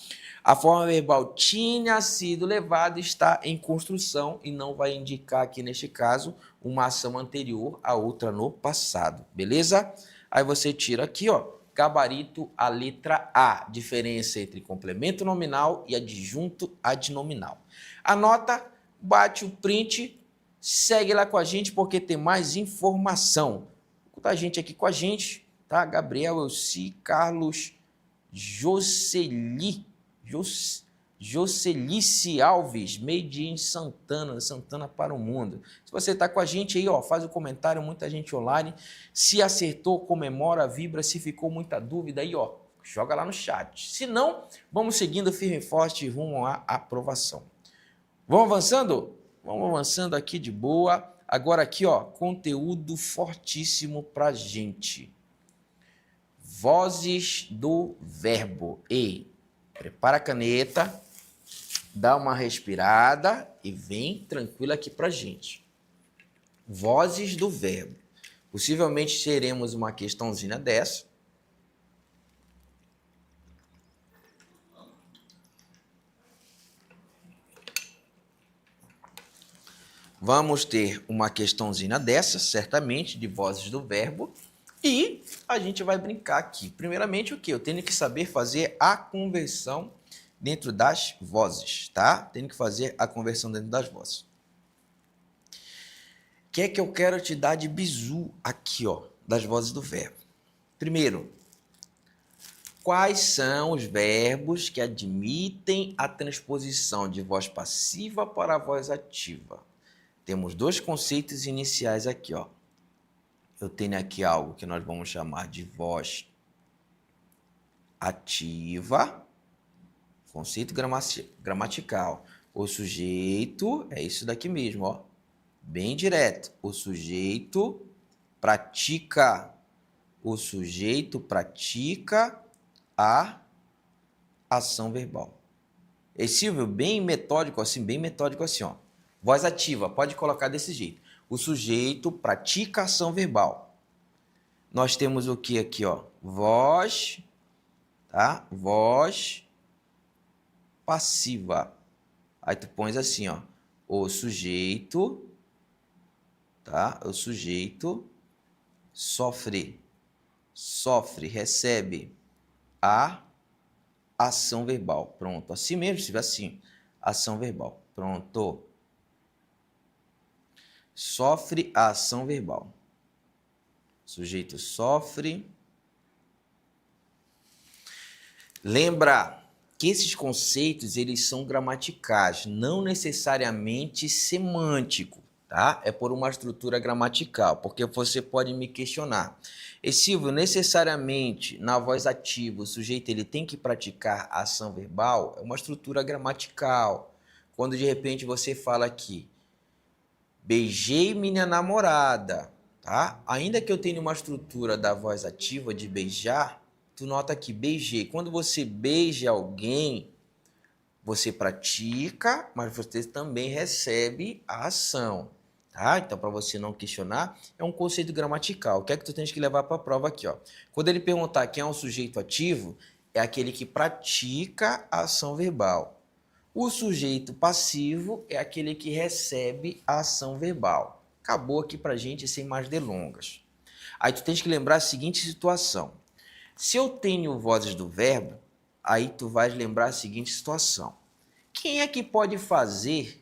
A forma verbal tinha sido levada está em construção e não vai indicar aqui, neste caso, uma ação anterior a outra no passado, beleza? Aí você tira aqui, ó, gabarito a letra A, diferença entre complemento nominal e adjunto adnominal. Anota, bate o print, segue lá com a gente porque tem mais informação. Tá gente aqui com a gente, tá? Gabriel, Elci, Carlos, Jocelice Alves, made in Santana, Santana para o mundo. Se você está com a gente aí, ó, faz o comentário, muita gente online. Se acertou, comemora, vibra. Se ficou muita dúvida aí, ó, joga lá no chat. Se não, vamos seguindo firme e forte rumo à aprovação. Vamos avançando? Vamos avançando aqui de boa. Agora aqui, ó, conteúdo fortíssimo pra gente. Vozes do verbo. Ei, prepara a caneta, dá uma respirada e vem tranquilo aqui pra gente. Vozes do verbo. Possivelmente teremos uma questãozinha dessa. Vamos ter uma questãozinha dessa, certamente, de vozes do verbo. E a gente vai brincar aqui. Primeiramente, o quê? Eu tenho que saber fazer a conversão dentro das vozes, tá? Tenho que fazer a conversão dentro das vozes. O que é que eu quero te dar de bizu aqui, ó, das vozes do verbo? Primeiro, quais são os verbos que admitem a transposição de voz passiva para a voz ativa? Temos dois conceitos iniciais aqui, ó. Eu tenho aqui algo que nós vamos chamar de voz ativa, conceito gramatical. O sujeito é isso daqui mesmo, ó, bem direto. O sujeito pratica a ação verbal. E Silvio, bem metódico assim, ó. Voz ativa, pode colocar desse jeito. O sujeito pratica ação verbal. Nós temos o que aqui, ó? Voz, tá? Voz passiva. Aí tu pões assim, ó. O sujeito, tá? O sujeito sofre, recebe a ação verbal. Pronto. Assim mesmo, se tiver assim. Ação verbal. Pronto. Sofre a ação verbal. O sujeito sofre. Lembra que esses conceitos, eles são gramaticais, não necessariamente semântico, tá? É por uma estrutura gramatical, porque você pode me questionar. E Silvio, necessariamente, na voz ativa, o sujeito ele tem que praticar a ação verbal? É uma estrutura gramatical. Quando, de repente, você fala aqui, beijei minha namorada, tá? Ainda que eu tenha uma estrutura da voz ativa de beijar, tu nota que beijei. Quando você beija alguém, você pratica, mas você também recebe a ação, tá? Então, para você não questionar, é um conceito gramatical. O que é que tu tens que levar para a prova aqui, ó? Quando ele perguntar quem é um sujeito ativo, é aquele que pratica a ação verbal. O sujeito passivo é aquele que recebe a ação verbal. Acabou aqui pra gente sem mais delongas. Aí tu tens que lembrar a seguinte situação. Se eu tenho vozes do verbo, aí tu vais lembrar a seguinte situação. Quem é que pode fazer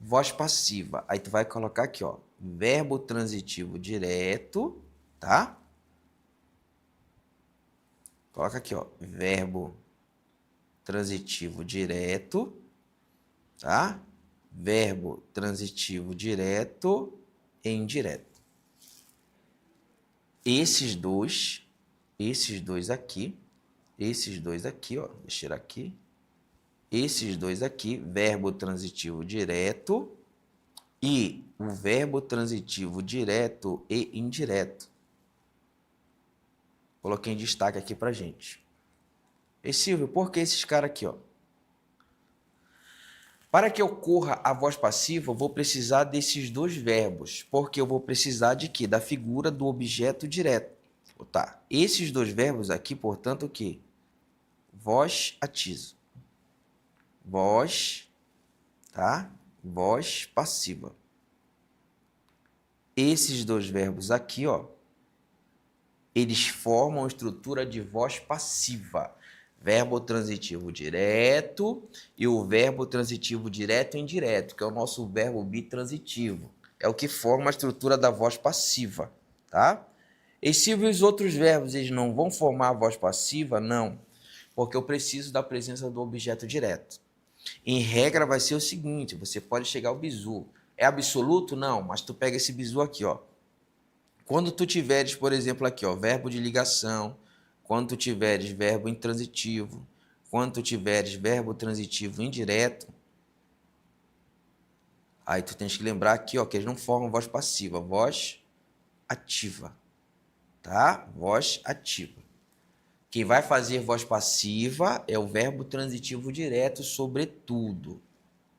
voz passiva? Aí tu vai colocar aqui, ó, verbo transitivo direto, tá? Coloca aqui, ó, verbo transitivo direto, tá? Verbo transitivo direto e indireto. Esses dois aqui, ó, deixa eu aqui. Esses dois aqui, verbo transitivo direto e o verbo transitivo direto e indireto. Coloquei em destaque aqui pra gente. E Silvio, por que esses caras aqui, ó? Para que ocorra a voz passiva, eu vou precisar desses dois verbos, porque eu vou precisar de quê? Da figura do objeto direto. Tá. Esses dois verbos aqui, portanto, o quê? Voz ativa. Voz, tá? Voz passiva. Esses dois verbos aqui, ó, eles formam a estrutura de voz passiva. Verbo transitivo direto e o verbo transitivo direto e indireto, que é o nosso verbo bitransitivo. É o que forma a estrutura da voz passiva, tá? E se os outros verbos eles não vão formar a voz passiva? Não, porque eu preciso da presença do objeto direto. Em regra vai ser o seguinte, você pode chegar ao bizu. É absoluto? Não, mas tu pega esse bizu aqui, ó. Quando tu tiveres, por exemplo, aqui, ó, verbo de ligação, quando tu tiveres verbo intransitivo, quando tu tiveres verbo transitivo indireto, aí tu tens que lembrar aqui, ó, que eles não formam voz passiva, voz ativa, tá? Voz ativa. Quem vai fazer voz passiva é o verbo transitivo direto, sobretudo,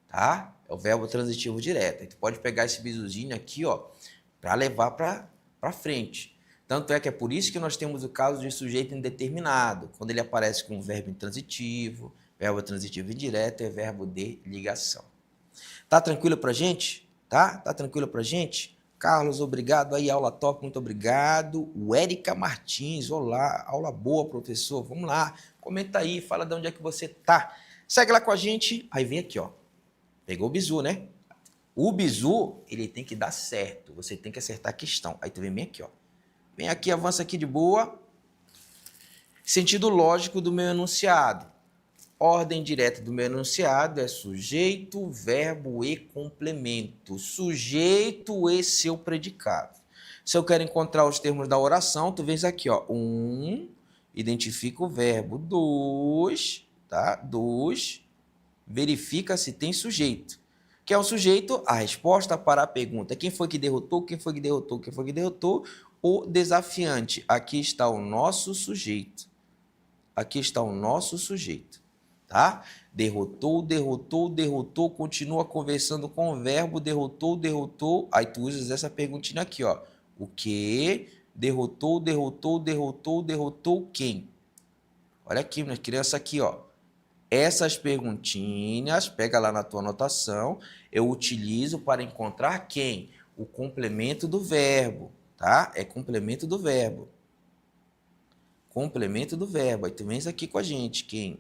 tá? É o verbo transitivo direto. Aí tu pode pegar esse bizuzinho aqui, ó, para levar para frente. Tanto é que é por isso que nós temos o caso de sujeito indeterminado, quando ele aparece com verbo transitivo indireto é verbo de ligação. Tá tranquilo pra gente? Tá? Tá tranquilo pra gente? Carlos, obrigado aí, aula top, muito obrigado. O Érica Martins, olá, aula boa, professor. Vamos lá, comenta aí, fala de onde é que você tá. Segue lá com a gente, aí vem aqui, ó. Pegou o bizu, né? O bizu, ele tem que dar certo, você tem que acertar a questão. Aí tu vem bem aqui, ó. Vem aqui, avança aqui de boa. Sentido lógico do meu enunciado. Ordem direta do meu enunciado é sujeito, verbo e complemento. Sujeito e seu predicado. Se eu quero encontrar os termos da oração, tu vês aqui, ó. 1, identifica o verbo. 2, tá? 2, verifica se tem sujeito. Que é o sujeito, a resposta para a pergunta. Quem foi que derrotou? Quem foi que derrotou? Quem foi que derrotou? O desafiante. Aqui está o nosso sujeito. Aqui está o nosso sujeito. Tá? Derrotou, derrotou, derrotou, continua conversando com o verbo, derrotou, derrotou. Aí tu usas essa perguntinha aqui, ó. O que? Derrotou, derrotou, derrotou, derrotou quem? Olha aqui, minha criança, aqui, ó. Essas perguntinhas, pega lá na tua anotação, eu utilizo para encontrar quem? O complemento do verbo, tá? É complemento do verbo. Complemento do verbo. Aí tu vem aqui com a gente, quem?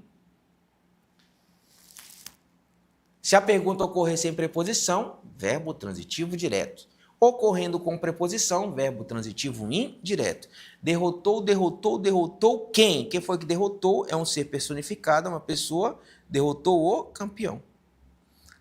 Se a pergunta ocorrer sem preposição, verbo transitivo direto. Ocorrendo com preposição, verbo transitivo indireto. Derrotou, derrotou, derrotou quem? Quem foi que derrotou? É um ser personificado, uma pessoa. Derrotou o campeão.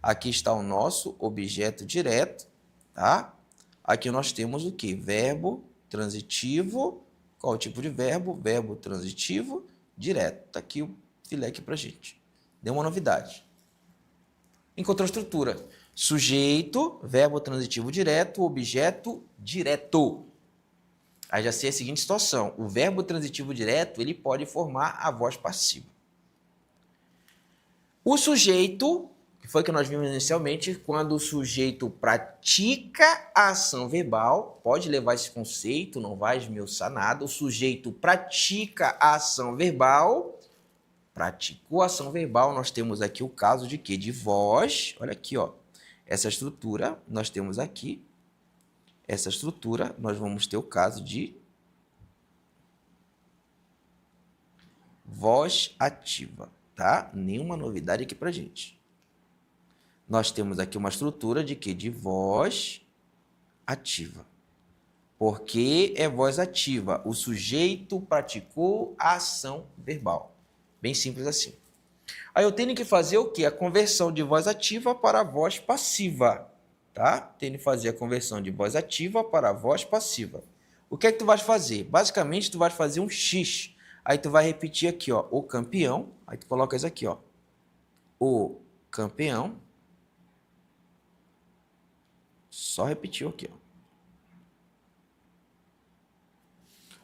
Aqui está o nosso objeto direto, tá? Aqui nós temos o quê? Verbo transitivo. Qual o tipo de verbo? Verbo transitivo direto. Tá aqui o filé aqui pra gente. Deu uma novidade. Encontrou a estrutura. Sujeito, verbo transitivo direto, objeto direto. Aí já sei a seguinte situação. O verbo transitivo direto, ele pode formar a voz passiva. O sujeito, que foi que nós vimos inicialmente, quando o sujeito pratica a ação verbal, pode levar esse conceito, não vai esmiuçar nada. O sujeito pratica a ação verbal. Praticou a ação verbal, nós temos aqui o caso de quê? De voz. Olha aqui, ó. Essa estrutura, nós temos aqui. Essa estrutura, nós vamos ter o caso de voz ativa, tá? Nenhuma novidade aqui pra gente. Nós temos aqui uma estrutura de quê? De voz ativa. Por que é voz ativa? O sujeito praticou a ação verbal. Bem simples assim. Aí eu tenho que fazer o quê? A conversão de voz ativa para a voz passiva, tá? Tenho que fazer a conversão de voz ativa para a voz passiva. O que é que tu vais fazer? Basicamente, tu vais fazer um X. Aí tu vai repetir aqui, ó, o campeão. Aí tu coloca isso aqui, ó. O campeão. Só repetiu aqui, ó.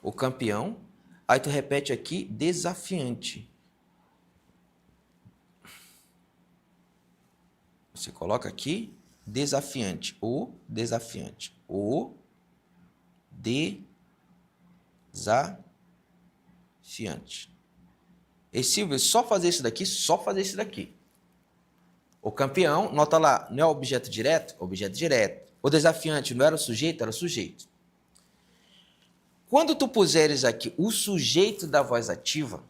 O campeão. Aí tu repete aqui, desafiante. Você coloca aqui, desafiante. O desafiante. O desafiante. E Silvio, só fazer isso daqui, só fazer isso daqui. O campeão, nota lá, não é objeto direto? Objeto direto. O desafiante não era o sujeito? Era o sujeito. Quando tu puseres aqui o sujeito da voz ativa,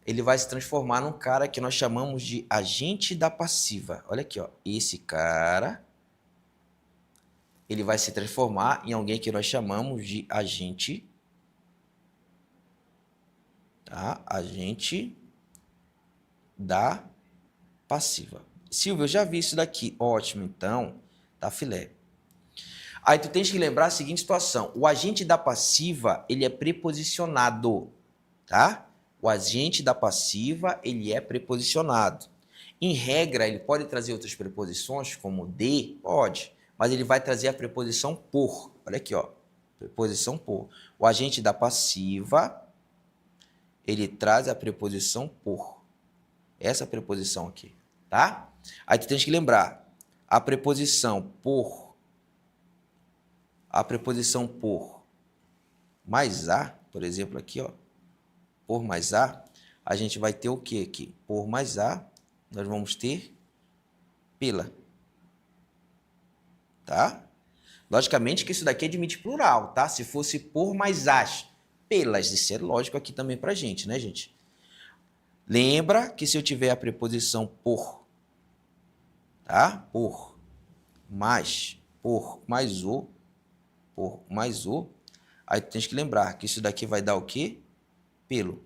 ele vai se transformar num cara que nós chamamos de agente da passiva. Olha aqui, ó. Esse cara, ele vai se transformar em alguém que nós chamamos de agente, tá? Agente da passiva. Silvio, eu já vi isso daqui. Ótimo, então, tá filé. Aí tu tens que lembrar a seguinte situação. O agente da passiva, ele é preposicionado, tá? O agente da passiva, ele é preposicionado. Em regra, ele pode trazer outras preposições, como de, pode, mas ele vai trazer a preposição por. Olha aqui, ó. Preposição por. O agente da passiva, ele traz a preposição por. Essa preposição aqui, tá? Aí tu tens que lembrar, a preposição por mais a, por exemplo, aqui, ó, por mais a gente vai ter o que aqui? Por mais a, nós vamos ter pela, tá? Logicamente que isso daqui admite plural, tá? Se fosse por mais as, pelas, isso é lógico aqui também pra gente, né, gente? Lembra que se eu tiver a preposição por, tá? Por mais o, aí tu tens que lembrar que isso daqui vai dar o quê? Pelo.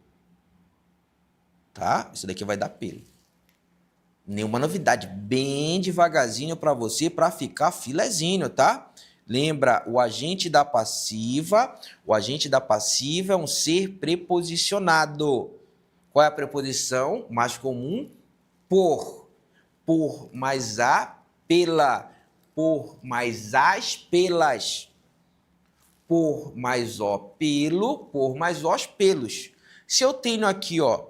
Tá? Isso daqui vai dar pelo. Nenhuma novidade, bem devagarzinho para você, para ficar filezinho, tá? Lembra, o agente da passiva é um ser preposicionado. Qual é a preposição mais comum? Por. Por mais a, pela. Por mais as, pelas. Por mais o, pelo. Por mais os, pelos. Se eu tenho aqui, ó,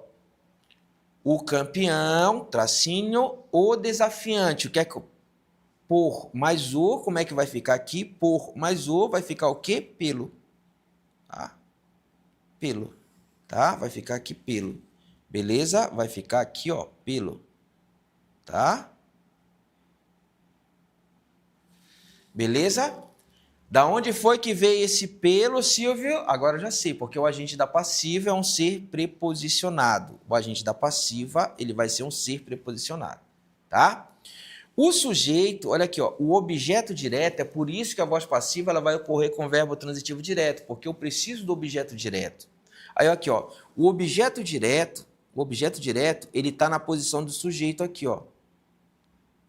o campeão, tracinho, o desafiante, o que é que por mais o, como é que vai ficar aqui? Por mais o vai ficar o quê? Pelo. Tá? Pelo. Tá? Vai ficar aqui pelo. Beleza? Vai ficar aqui, ó, pelo. Tá? Beleza? Da onde foi que veio esse pelo, Silvio? Agora eu já sei, porque o agente da passiva é um ser preposicionado. O agente da passiva, ele vai ser um ser preposicionado, tá? O sujeito, olha aqui, ó, o objeto direto, é por isso que a voz passiva ela vai ocorrer com o verbo transitivo direto, porque eu preciso do objeto direto. Aí, aqui, ó, o objeto direto, ele está na posição do sujeito aqui, ó.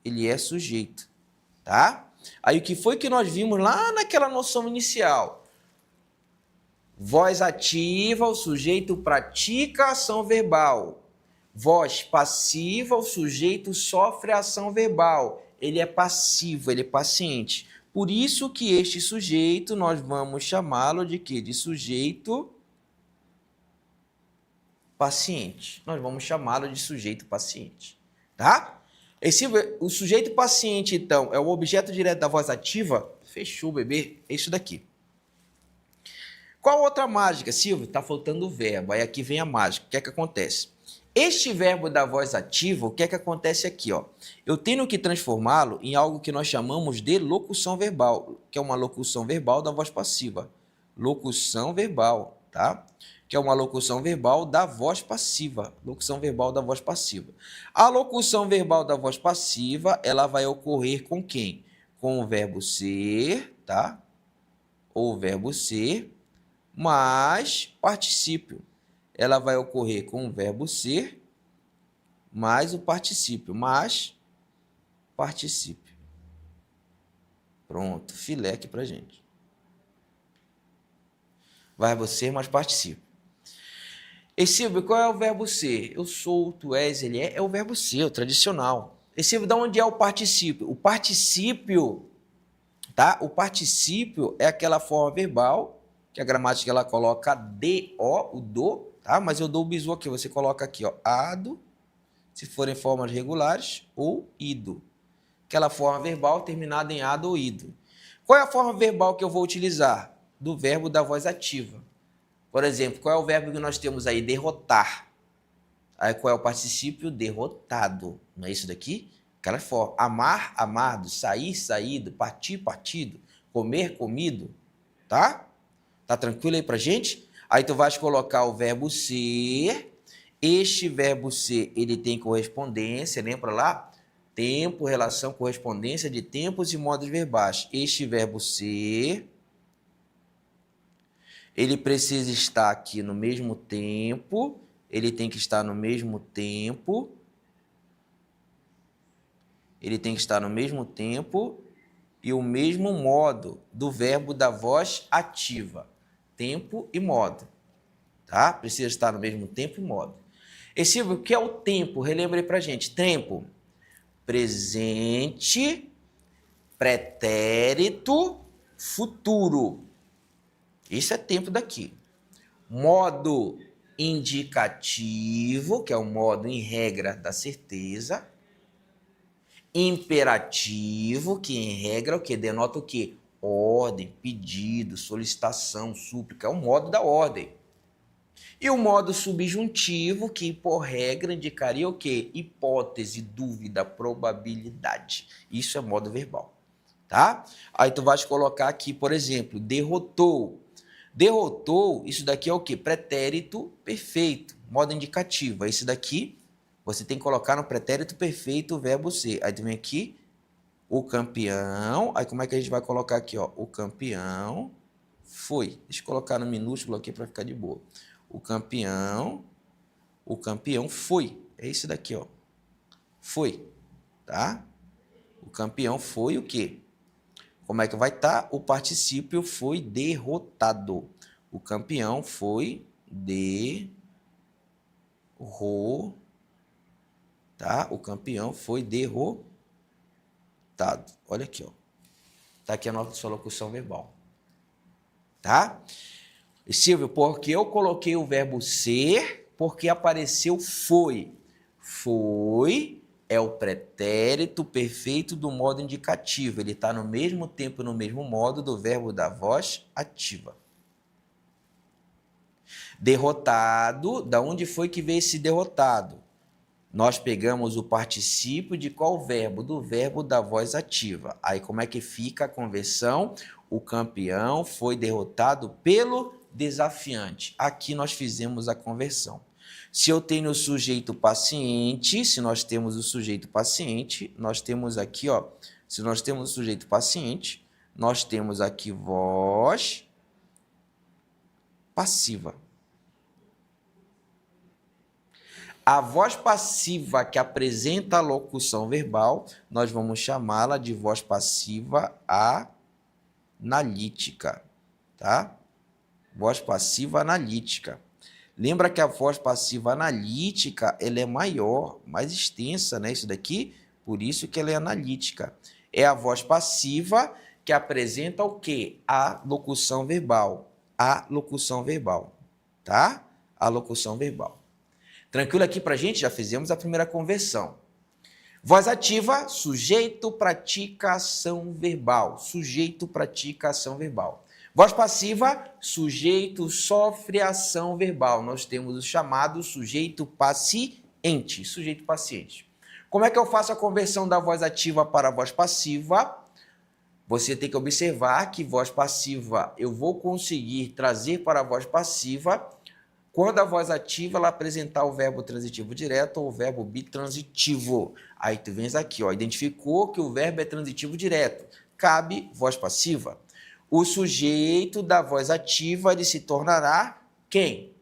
Ele é sujeito, tá? Aí o que foi que nós vimos lá naquela noção inicial? Voz ativa, o sujeito pratica a ação verbal. Voz passiva, o sujeito sofre a ação verbal. Ele é passivo, ele é paciente. Por isso que este sujeito, nós vamos chamá-lo de quê? De sujeito paciente. Nós vamos chamá-lo de sujeito paciente, tá? O sujeito paciente, então, é o objeto direto da voz ativa? Fechou, bebê. É isso daqui. Qual outra mágica, Silvio? Tá faltando o verbo. Aí aqui vem a mágica. O que é que acontece? Este verbo da voz ativa, o que é que acontece aqui, ó? Eu tenho que transformá-lo em algo que nós chamamos de locução verbal, que é uma locução verbal da voz passiva. Locução verbal, tá? Que é uma locução verbal da voz passiva. Locução verbal da voz passiva. A locução verbal da voz passiva, ela vai ocorrer com quem? Com o verbo ser, tá? Ou o verbo ser, mais particípio. Ela vai ocorrer com o verbo ser, mais o particípio, mais particípio. Pronto, filé aqui pra gente. Verbo ser mais particípio. E Silvio, qual é o verbo ser? Eu sou, tu és, ele é o verbo ser, o tradicional. E Silvio, de onde é o particípio? O particípio, tá? O particípio é aquela forma verbal, que a gramática ela coloca do, o do, tá? Mas eu dou o bisu aqui, você coloca aqui, ó, ado, se forem formas regulares, ou ido. Aquela forma verbal terminada em ado ou ido. Qual é a forma verbal que eu vou utilizar? Do verbo da voz ativa. Por exemplo, qual é o verbo que nós temos aí? Derrotar. Aí qual é o particípio? Derrotado. Não é isso daqui? Cara forte. Amar, amado. Sair, saído. Partir, partido. Comer, comido. Tá? Tá tranquilo aí pra gente? Aí tu vais colocar o verbo ser. Este verbo ser, ele tem correspondência, lembra lá? Tempo, relação, correspondência de tempos e modos verbais. Este verbo ser, ele precisa estar aqui no mesmo tempo, ele tem que estar no mesmo tempo, ele tem que estar no mesmo tempo e o mesmo modo do verbo da voz ativa. Tempo e modo, tá? Precisa estar no mesmo tempo e modo. Esse, o que é o tempo? Relembrei pra gente. Tempo, presente, pretérito, futuro. Isso é tempo daqui. Modo indicativo, que é o modo em regra da certeza. Imperativo, que em regra o que denota o quê? Ordem, pedido, solicitação, súplica, é o modo da ordem. E o modo subjuntivo, que por regra indicaria o quê? Hipótese, dúvida, probabilidade. Isso é modo verbal, tá? Aí tu vais colocar aqui, por exemplo, derrotou. Derrotou, isso daqui é o quê? Pretérito perfeito, modo indicativo. Esse daqui você tem que colocar no pretérito perfeito o verbo ser. Aí tu vem aqui, o campeão. Aí como é que a gente vai colocar aqui, ó? O campeão foi. Deixa eu colocar no minúsculo aqui para ficar de boa. O campeão foi. É esse daqui, ó. Foi, tá? O campeão foi o quê? Como é que vai estar? O particípio foi derrotado. O campeão foi tá? O campeão foi derrotado. Olha aqui, ó. Tá aqui a nossa locução verbal. Tá? Silvio, porque eu coloquei o verbo ser, porque apareceu foi. Foi é o pretérito perfeito do modo indicativo. Ele está no mesmo tempo e no mesmo modo do verbo da voz ativa. Derrotado, da onde foi que veio esse derrotado? Nós pegamos o particípio de qual verbo? Do verbo da voz ativa. Aí como é que fica a conversão? O campeão foi derrotado pelo desafiante. Aqui nós fizemos a conversão. Se eu tenho o sujeito paciente, se nós temos o sujeito paciente, nós temos aqui, ó, se nós temos o sujeito paciente, nós temos aqui voz passiva. A voz passiva que apresenta a locução verbal, nós vamos chamá-la de voz passiva analítica, tá? Voz passiva analítica. Lembra que a voz passiva analítica, ela é maior, mais extensa, né? Isso daqui, por isso que ela é analítica. É a voz passiva que apresenta o quê? A locução verbal. A locução verbal, tá? A locução verbal. Tranquilo aqui pra gente? Já fizemos a primeira conversão. Voz ativa, sujeito pratica ação verbal. Sujeito pratica ação verbal. Voz passiva, sujeito sofre ação verbal. Nós temos o chamado sujeito paciente. Sujeito paciente. Como é que eu faço a conversão da voz ativa para a voz passiva? Você tem que observar que voz passiva eu vou conseguir trazer para a voz passiva quando a voz ativa ela apresentar o verbo transitivo direto ou o verbo bitransitivo. Aí tu vens aqui, ó, identificou que o verbo é transitivo direto. Cabe voz passiva. O sujeito da voz ativa ele se tornará quem?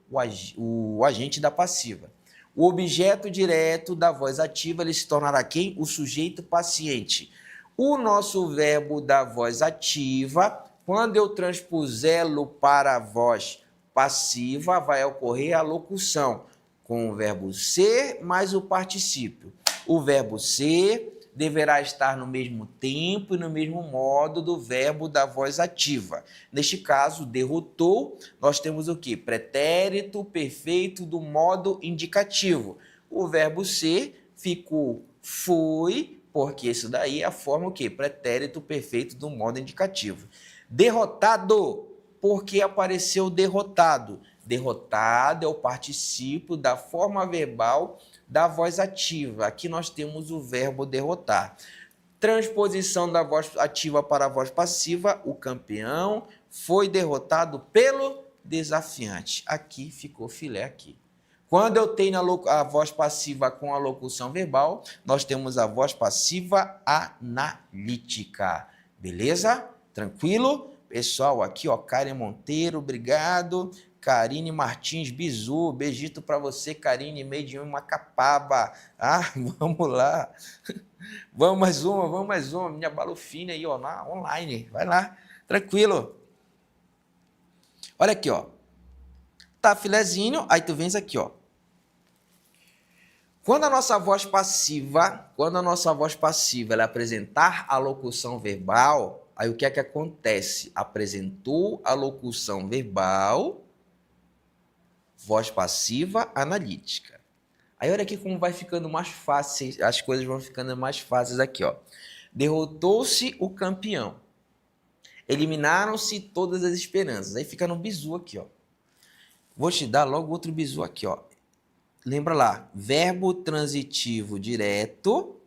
O agente da passiva. O objeto direto da voz ativa ele se tornará quem? O sujeito paciente. O nosso verbo da voz ativa, quando eu transpuser-lo para a voz passiva, vai ocorrer a locução com o verbo ser mais o particípio. O verbo ser deverá estar no mesmo tempo e no mesmo modo do verbo da voz ativa. Neste caso, derrotou, nós temos o quê? Pretérito perfeito do modo indicativo. O verbo ser ficou foi, porque isso daí é a forma o quê? Pretérito perfeito do modo indicativo. Derrotado, porque apareceu derrotado. Derrotado é o particípio da forma verbal da voz ativa. Aqui nós temos o verbo derrotar. Transposição da voz ativa para a voz passiva. O campeão foi derrotado pelo desafiante. Aqui ficou filé aqui. Quando eu tenho a voz passiva com a locução verbal, nós temos a voz passiva analítica. Beleza? Tranquilo? Pessoal, aqui, ó, Karen Monteiro, obrigado. Karine Martins Bizu, beijito para você, Karine, meio de Macapaba. Ah, vamos lá. Vamos mais uma. Minha balofina aí, ó, online. Vai lá, tranquilo. Olha aqui, ó. Tá filezinho, aí tu vens aqui, ó. Quando a nossa voz passiva ela apresentar a locução verbal, aí o que é que acontece? Apresentou a locução verbal, voz passiva analítica. Aí olha aqui como vai ficando mais fácil, as coisas vão ficando mais fáceis aqui, ó. Derrotou-se o campeão. Eliminaram-se todas as esperanças. Aí fica no bizu aqui, ó. Vou te dar logo outro bizu aqui, ó. Lembra lá, verbo transitivo direto,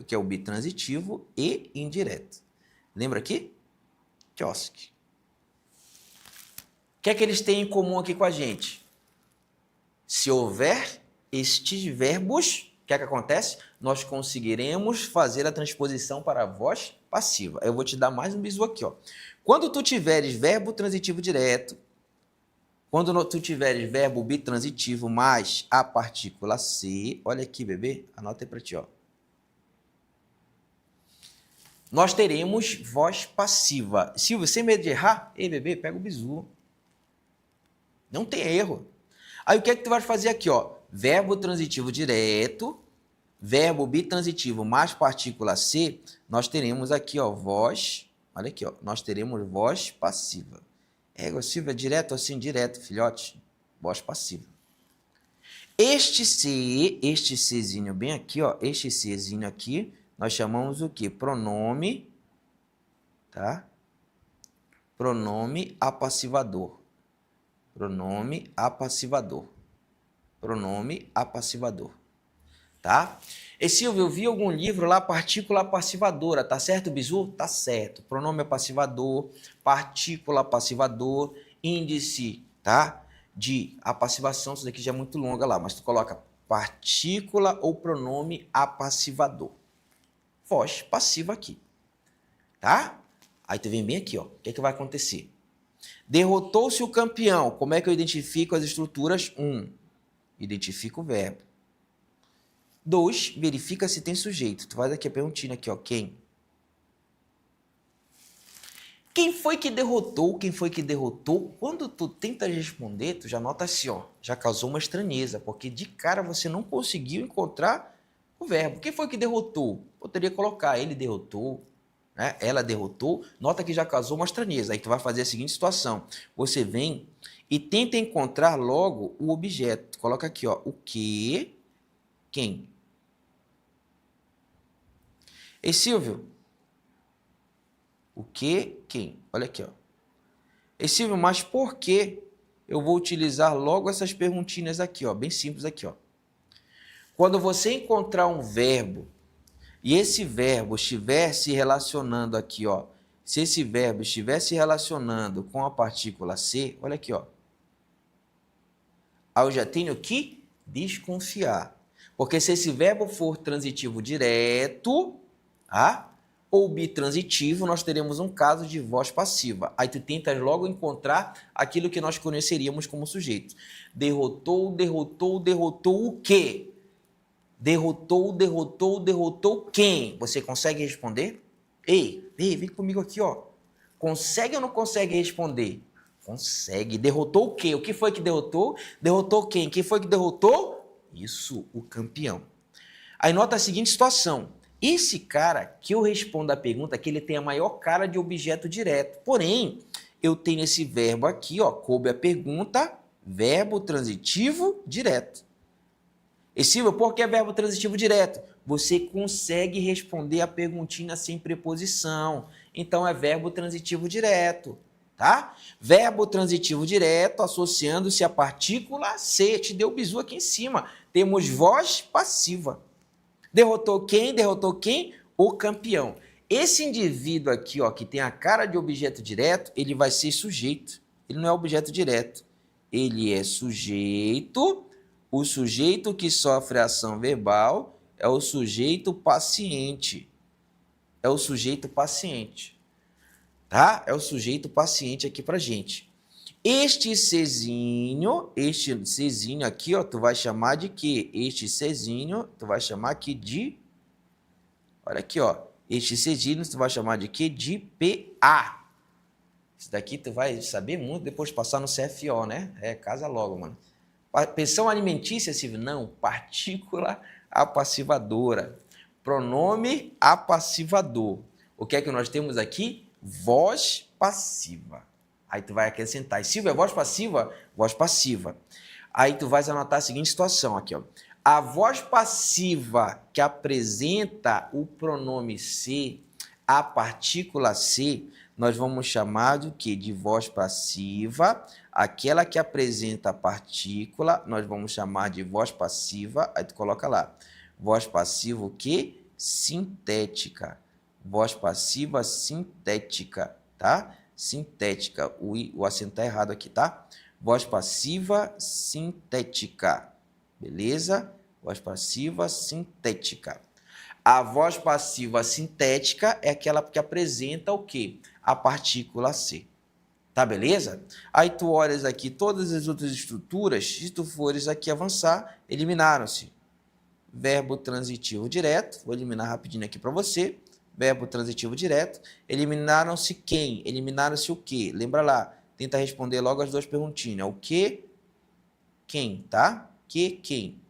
que é o bitransitivo, e indireto. Lembra aqui? Quiosque. O que é que eles têm em comum aqui com a gente? Se houver estes verbos, o que é que acontece? Nós conseguiremos fazer a transposição para a voz passiva. Eu vou te dar mais um bizu aqui, ó. Quando tu tiveres verbo transitivo direto, quando tu tiveres verbo bitransitivo mais a partícula C, olha aqui, bebê, anota aí para ti, ó. Nós teremos voz passiva. Silvio, sem medo de errar, ei, bebê, pega o bizu. Não tem erro. Aí o que é que tu vai fazer aqui, ó? Verbo transitivo direto, verbo bitransitivo mais partícula C, nós teremos aqui, ó, voz. Olha aqui, ó, nós teremos voz passiva. Silvio, é direto assim? Direto, filhote. Voz passiva. Este Czinho bem aqui, ó, este Czinho aqui, nós chamamos o quê? Pronome, tá? Pronome apassivador. Pronome apassivador. Pronome apassivador. Tá? E Silvio, eu vi algum livro lá, partícula passivadora, tá certo, bizu? Tá certo. Pronome passivador, partícula passivador, índice, tá? De apassivação, isso daqui já é muito longa lá, mas tu coloca partícula ou pronome apassivador. Voz passiva aqui, tá? Aí tu vem bem aqui, ó. O que é que vai acontecer? Derrotou-se o campeão. Como é que eu identifico as estruturas? 1. Identifica o verbo. 2, verifica se tem sujeito. Tu faz aqui a perguntinha aqui, ó. Quem? Quem foi que derrotou? Quem foi que derrotou? Quando tu tenta responder, tu já nota assim, ó. Já causou uma estranheza, porque de cara você não conseguiu encontrar o verbo. Quem foi que derrotou? Poderia colocar ele derrotou, né? Ela derrotou. Nota que já causou uma estranheza. Aí tu vai fazer a seguinte situação. Você vem e tenta encontrar logo o objeto. Tu coloca aqui, ó. O que? Quem? E Silvio, o que, quem? Olha aqui, ó. E Silvio, mas por que eu vou utilizar logo essas perguntinhas aqui, ó, bem simples aqui, ó. Quando você encontrar um verbo e esse verbo estiver se relacionando aqui, ó, se esse verbo estiver se relacionando com a partícula C, olha aqui, ó. Aí eu já tenho que desconfiar. Porque se esse verbo for transitivo direto, ou bitransitivo, nós teremos um caso de voz passiva. Aí tu tentas logo encontrar aquilo que nós conheceríamos como sujeito. Derrotou o quê? Derrotou quem? Você consegue responder? Ei, vem comigo aqui, ó. Consegue ou não consegue responder? Consegue. Derrotou o quê? O que foi que derrotou? Derrotou quem? Quem foi que derrotou? Isso, o campeão. Aí nota a seguinte situação. Esse cara que eu respondo a pergunta, que ele tem a maior cara de objeto direto. Porém, eu tenho esse verbo aqui, ó, coube a pergunta, verbo transitivo direto. E Silvio, por que verbo transitivo direto? você consegue responder a perguntinha sem preposição. Então, é verbo transitivo direto, tá? Verbo transitivo direto associando-se à partícula ser. Te deu o bizu aqui em cima. Temos voz passiva. Derrotou quem? Derrotou quem? O campeão. Esse indivíduo aqui, ó, que tem a cara de objeto direto, ele vai ser sujeito. Ele não é objeto direto. Ele é sujeito. O sujeito que sofre a ação verbal é o sujeito paciente. É o sujeito paciente. Tá? É o sujeito paciente aqui pra gente. Este Czinho aqui, ó, tu vai chamar de quê? Este Czinho, tu vai chamar aqui de... Olha aqui, ó. Este Czinho, tu vai chamar de quê? De PA. Isso daqui tu vai saber muito depois de passar no CFO, né? Casa logo, mano. Pensão alimentícia, Silvio? Não. Partícula apassivadora. Pronome apassivador. O que é que nós temos aqui? Voz passiva. Aí tu vai acrescentar. Silvio, é voz passiva? Voz passiva. Aí tu vais anotar a seguinte situação aqui, ó. A voz passiva que apresenta o pronome ser, a partícula ser, nós vamos chamar de quê? De voz passiva. Aquela que apresenta a partícula, nós vamos chamar de voz passiva. Aí tu coloca lá. Voz passiva o quê? Sintética. Voz passiva sintética, tá? Sintética. O acento tá errado aqui, tá? Voz passiva sintética. Beleza? Voz passiva sintética. A voz passiva sintética é aquela que apresenta o quê? A partícula ser. Tá, beleza? Aí tu olhas aqui todas as outras estruturas, se tu fores aqui avançar, eliminaram-se. Verbo transitivo direto, vou eliminar rapidinho aqui para você. Verbo transitivo direto. Eliminaram-se quem? Eliminaram-se o quê? Lembra lá, tenta responder logo as duas perguntinhas. O que? Quem, tá? Que, quem?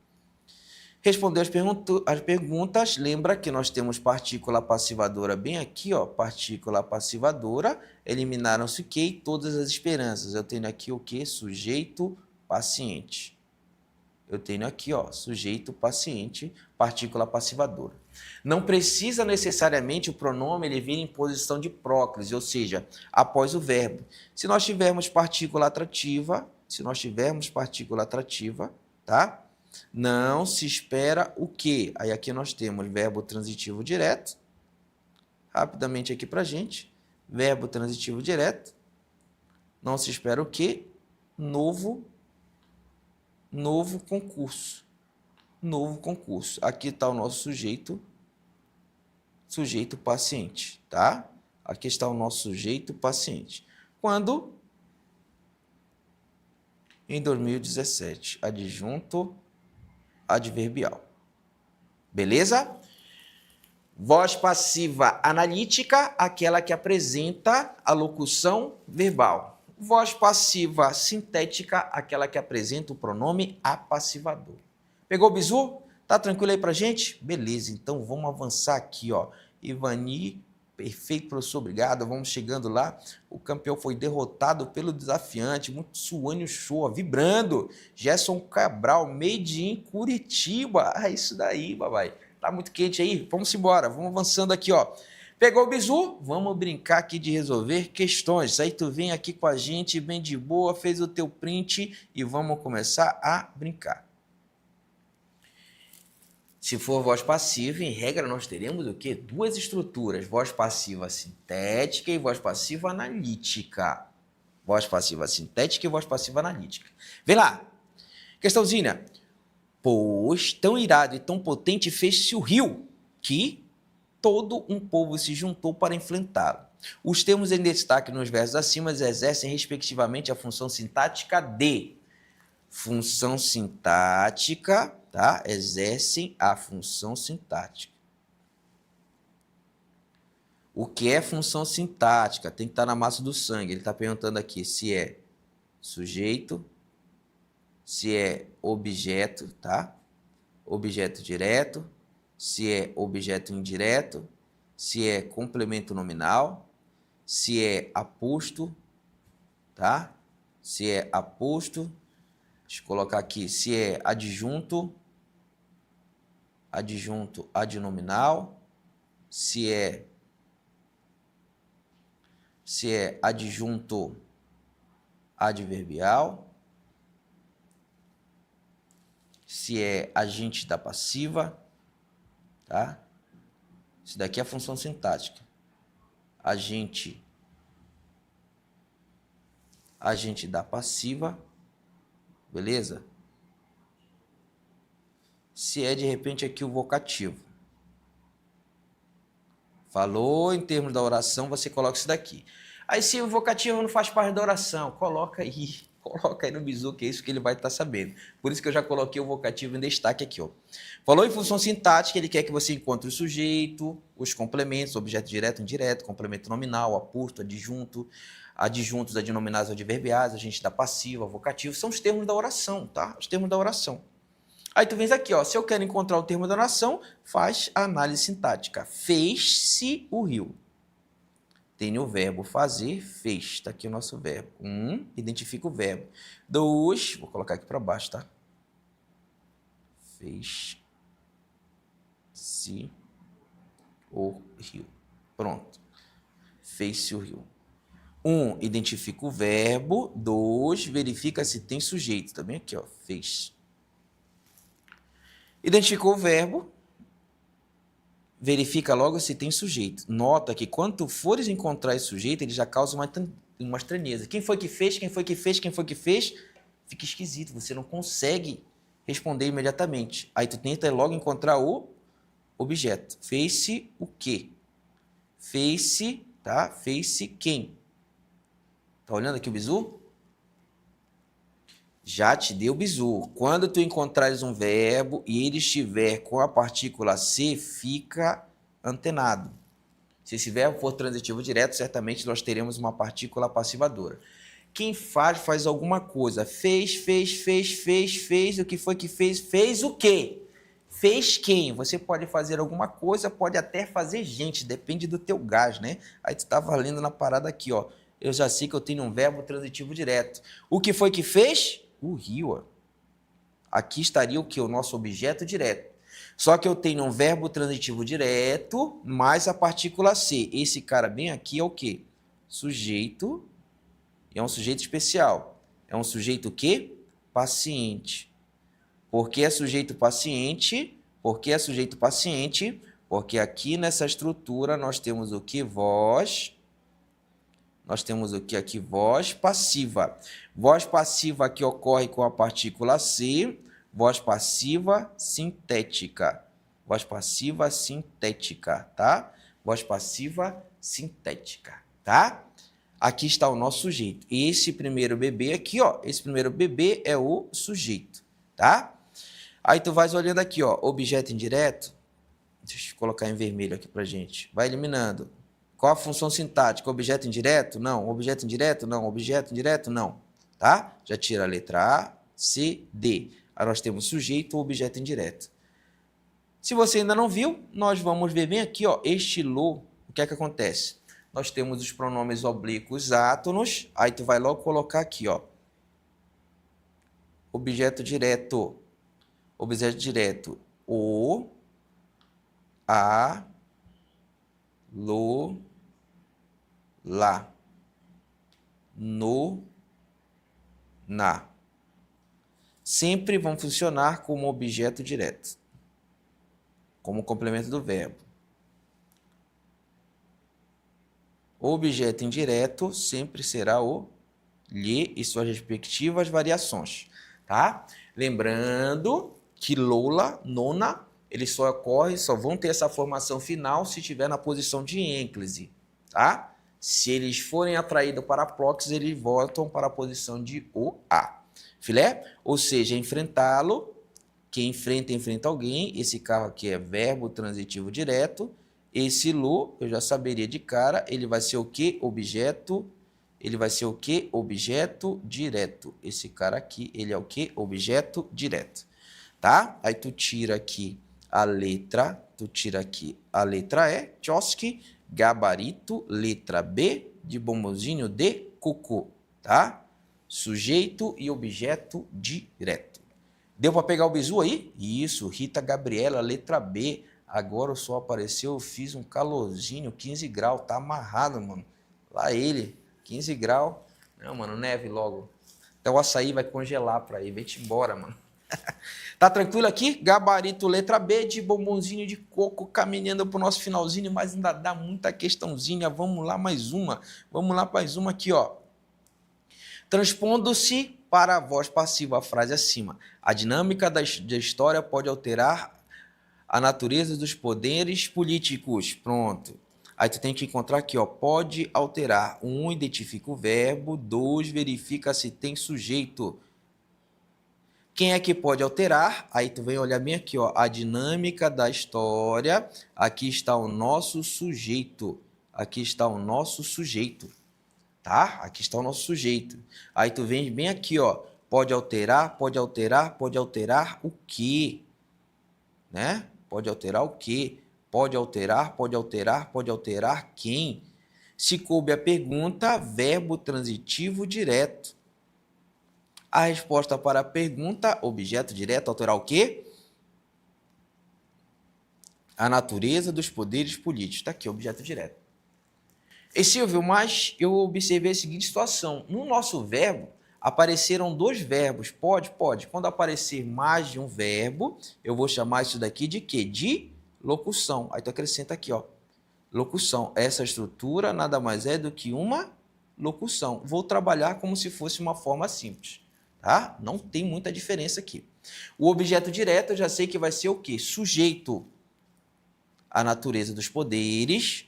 Respondeu as perguntas, lembra que nós temos partícula passivadora bem aqui, ó, partícula passivadora, eliminaram-se o que e todas as esperanças. Eu tenho aqui o que? Sujeito paciente. Eu tenho aqui, ó, sujeito paciente, partícula passivadora. Não precisa necessariamente o pronome ele vir em posição de próclise, ou seja, após o verbo. Se nós tivermos partícula atrativa, tá? Não se espera o quê? Aí aqui nós temos verbo transitivo direto. Rapidamente aqui pra gente. Verbo transitivo direto. Não se espera o quê? Novo concurso. Novo concurso. Aqui está o nosso sujeito paciente, tá? Aqui está o nosso sujeito paciente. Quando? Em 2017. Adjunto adverbial. Beleza? Voz passiva analítica, aquela que apresenta a locução verbal. Voz passiva sintética, aquela que apresenta o pronome apassivador. Pegou o bizu? Tá tranquilo aí pra gente? Beleza, então vamos avançar aqui, ó. Ivani, perfeito, professor, obrigado. Vamos chegando lá. O campeão foi derrotado pelo desafiante. Muito suânio show, vibrando. Gerson Cabral, made in Curitiba. Ah, isso daí, babai. Tá muito quente aí? Vamos embora, vamos avançando aqui, ó. Pegou o bizu? Vamos brincar aqui de resolver questões. Aí tu vem aqui com a gente, bem de boa, fez o teu print e vamos começar a brincar. Se for voz passiva, em regra, nós teremos o quê? Duas estruturas, voz passiva sintética e voz passiva analítica. Voz passiva sintética e voz passiva analítica. Vem lá. Questãozinha. Pois tão irado e tão potente fez-se o rio, que todo um povo se juntou para enfrentá-lo. Os termos em destaque nos versos acima exercem respectivamente a função sintática de... Função sintática, tá? Exercem a função sintática. O que é função sintática? Tem que estar na massa do sangue. Ele está perguntando aqui se é sujeito, se é objeto, tá? Objeto direto, se é objeto indireto, se é complemento nominal, se é aposto, tá? Se é aposto, deixa eu colocar aqui, se é adjunto adjunto adnominal, se é adjunto adverbial, se é agente da passiva, tá? Isso daqui é a função sintática. Agente da passiva, beleza? Se é, de repente, aqui o vocativo. Falou em termos da oração, você coloca isso daqui. Aí, se o vocativo não faz parte da oração, coloca aí no bizu, que é isso que ele vai estar sabendo. Por isso que eu já coloquei o vocativo em destaque aqui, ó. Falou em função sintática, ele quer que você encontre o sujeito, os complementos, objeto direto e indireto, complemento nominal, aposto, adjunto, adjuntos adnominais ou adverbiais, agente da passiva, vocativo, são os termos da oração, tá? Os termos da oração. Aí tu vens aqui, ó, se eu quero encontrar o termo da oração, faz a análise sintática. Fez-se o rio. Tem o verbo fazer, fez. Está aqui o nosso verbo. Identifica o verbo. 2, vou colocar aqui para baixo, tá? Fez-se o rio. Pronto. Fez-se o rio. Identifica o verbo. 2, verifica se tem sujeito. Tá bem aqui, ó, fez. Identificou o verbo. Verifica logo se tem sujeito. Nota que quando tu fores encontrar esse sujeito, ele já causa uma estranheza. Quem foi que fez? Quem foi que fez? Quem foi que fez? Fica esquisito, você não consegue responder imediatamente. Aí tu tenta logo encontrar o objeto. Fez-se o quê? Fez-se, tá? Fez-se quem? Tá olhando aqui o bizu? Já te deu bizu. Quando tu encontrares um verbo e ele estiver com a partícula se, fica antenado. Se esse verbo for transitivo direto, certamente nós teremos uma partícula passivadora. Quem faz alguma coisa. Fez. O que foi que fez? Fez o quê? Fez quem? Você pode fazer alguma coisa, pode até fazer gente, depende do teu gás, né? Aí tu tá valendo na parada aqui, ó. Eu já sei que eu tenho um verbo transitivo direto. O que foi que fez? O rio, ó. Aqui estaria o que? O nosso objeto direto. Só que eu tenho um verbo transitivo direto mais a partícula ser. Esse cara bem aqui é o quê? Sujeito. É um sujeito especial. É um sujeito o quê? Paciente. Por que é sujeito paciente? Porque é sujeito paciente? Porque aqui nessa estrutura nós temos o que? Voz. Nós temos o que aqui? Voz passiva. Voz passiva que ocorre com a partícula se, voz passiva sintética. Voz passiva sintética, tá? Voz passiva sintética, tá? Aqui está o nosso sujeito. Esse primeiro bebê aqui, ó, esse primeiro bebê é o sujeito, tá? Aí tu vais olhando aqui, ó, objeto indireto. Deixa eu colocar em vermelho aqui pra gente. Vai eliminando. Qual a função sintática? Objeto indireto? Não. Objeto indireto? Não. Objeto indireto? Não. Tá? Já tira a letra A, C, D. Aí nós temos sujeito ou objeto indireto. Se você ainda não viu, nós vamos ver bem aqui, ó, estilou. O que é que acontece? Nós temos os pronomes oblíquos átonos. Aí tu vai logo colocar aqui, ó. Objeto direto. Objeto direto. O, a, lo, lá, no, na. Sempre vão funcionar como objeto direto, como complemento do verbo. O objeto indireto sempre será o lhe e suas respectivas variações, tá? Lembrando que Lola, nona, eles só vão ter essa formação final se estiver na posição de ênclise, tá? Se eles forem atraídos para a próxima, eles voltam para a posição de OA. Filé? Ou seja, enfrentá-lo, quem enfrenta alguém, esse carro aqui é verbo transitivo direto, esse lo, eu já saberia de cara, ele vai ser o quê? Objeto, ele vai ser o quê? Objeto direto. Esse cara aqui, ele é o quê? Objeto direto, tá? Aí tu tira aqui a letra, E, tchosque, gabarito, letra B, de bombozinho, de cocô, tá? Sujeito e objeto direto. Deu para pegar o bizu aí? Isso, Rita Gabriela, letra B. Agora o sol apareceu, eu fiz um calorzinho, 15 graus, tá amarrado, mano. Lá ele, 15 graus. Não, mano, neve logo. Então o açaí vai congelar pra ir, vem-te embora, mano. Tá tranquilo aqui? Gabarito letra B de bombonzinho de coco, caminhando pro nosso finalzinho, mas ainda dá muita questãozinha. Vamos lá, mais uma. Vamos lá, mais uma aqui, ó. Transpondo-se para a voz passiva a frase acima. A dinâmica da história pode alterar a natureza dos poderes políticos. Pronto. Aí tu tem que encontrar aqui, ó. Pode alterar. 1, identifica o verbo. 2, verifica se tem sujeito. Quem é que pode alterar? Aí tu vem olhar bem aqui, ó. A dinâmica da história. Aqui está o nosso sujeito. Aqui está o nosso sujeito. Tá? Aqui está o nosso sujeito. Aí tu vem bem aqui, ó. Pode alterar, pode alterar, pode alterar o quê? Né? Pode alterar o quê? Pode alterar, pode alterar, pode alterar quem? Se coube a pergunta, verbo transitivo direto. A resposta para a pergunta, objeto direto, alterar o quê? A natureza dos poderes políticos. Está aqui, objeto direto. E Silvio, mas eu observei a seguinte situação. No nosso verbo, apareceram 2 verbos. Pode, pode. Quando aparecer mais de um verbo, eu vou chamar isso daqui de quê? De locução. Aí tu acrescenta aqui, ó. Locução. Essa estrutura nada mais é do que uma locução. Vou trabalhar como se fosse uma forma simples. Tá? Não tem muita diferença aqui. O objeto direto eu já sei que vai ser o quê? Sujeito. A natureza dos poderes.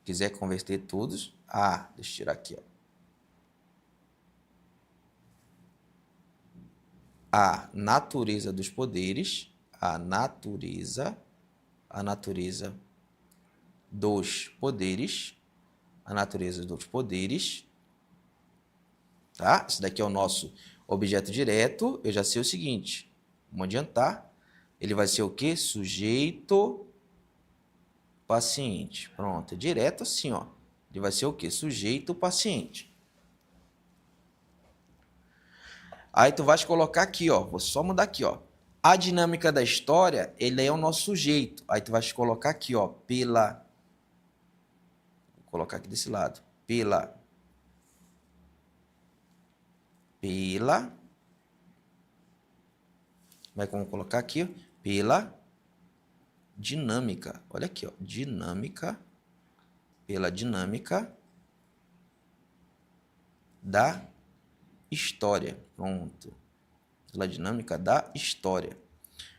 Quiser converter todos. Deixa eu tirar aqui, ó. A natureza dos poderes. A natureza dos poderes. A natureza dos poderes. Tá? Esse daqui é o nosso objeto direto. Eu já sei o seguinte. Vamos adiantar. Ele vai ser o quê? Sujeito paciente. Pronto. É direto assim, ó. Ele vai ser o quê? Sujeito paciente. Aí tu vais colocar aqui, ó. Vou só mudar aqui, ó. A dinâmica da história, ele é o nosso sujeito. Aí tu vais colocar aqui, ó. Vou colocar aqui desse lado. Vai como colocar aqui, ó. Pela dinâmica. Olha aqui, ó. Pela dinâmica da história. Pronto. Pela dinâmica da história.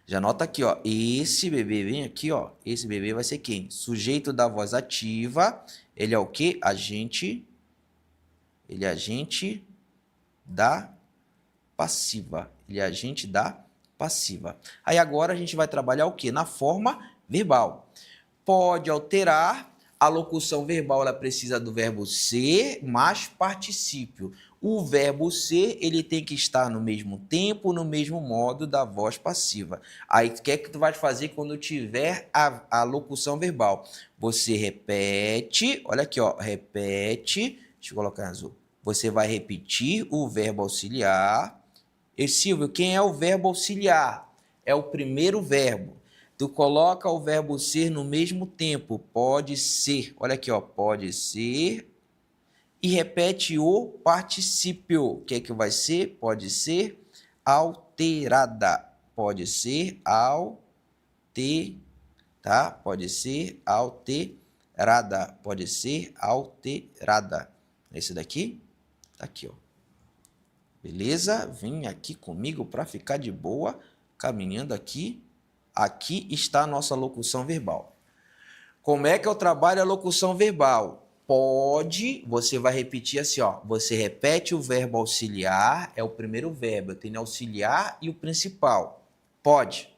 Já nota aqui, ó. Esse bebê vem aqui, ó. Esse bebê vai ser quem? Sujeito da voz ativa. Ele é o quê? Agente. Ele é agente da passiva. Ele é agente da passiva. Aí agora a gente vai trabalhar o quê? Na forma verbal. Pode alterar. A locução verbal ela precisa do verbo ser mais particípio. O verbo ser ele tem que estar no mesmo tempo, no mesmo modo da voz passiva. Aí o que é que tu vai fazer quando tiver a locução verbal? Você repete, olha aqui, ó, repete, deixa eu colocar em azul. Você vai repetir o verbo auxiliar. E Silvio, quem é o verbo auxiliar? É o primeiro verbo. Tu coloca o verbo ser no mesmo tempo. Pode ser. Olha aqui, ó. Pode ser. E repete o particípio. O que é que vai ser? Pode ser alterada. Pode ser tá? Pode ser alterada. Pode ser alterada. Esse daqui? Tá aqui, ó. Beleza? Vem aqui comigo para ficar de boa. Caminhando aqui. Aqui está a nossa locução verbal. Como é que eu trabalho a locução verbal? Pode, você vai repetir assim, ó. Você repete o verbo auxiliar, é o primeiro verbo. Eu tenho auxiliar e o principal. Pode.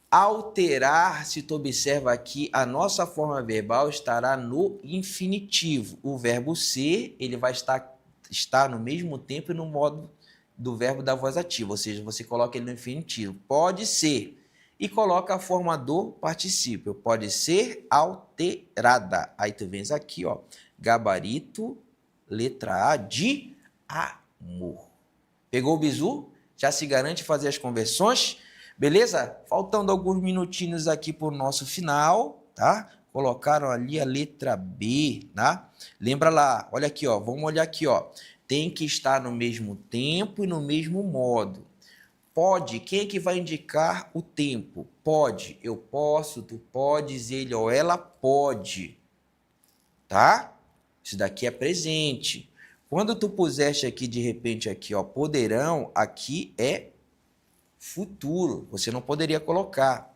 Alterar, se tu observa aqui, a nossa forma verbal estará no infinitivo. O verbo ser, ele vai estar no mesmo tempo e no modo do verbo da voz ativa, ou seja, você coloca ele no infinitivo. Pode ser. E coloca a forma do particípio. Pode ser alterada. Aí tu vens aqui, ó. Gabarito, letra A de amor. Pegou o bizu? Já se garante fazer as conversões? Beleza? Faltando alguns minutinhos aqui para o nosso final, tá? Colocaram ali a letra B, tá? Lembra lá, olha aqui, ó, vamos olhar aqui, ó. Tem que estar no mesmo tempo e no mesmo modo. Pode, quem é que vai indicar o tempo? Pode, eu posso, tu podes, ele ou ela pode, tá? Isso daqui é presente. Quando tu puseste aqui, de repente, aqui, ó, poderão, aqui é futuro. Você não poderia colocar.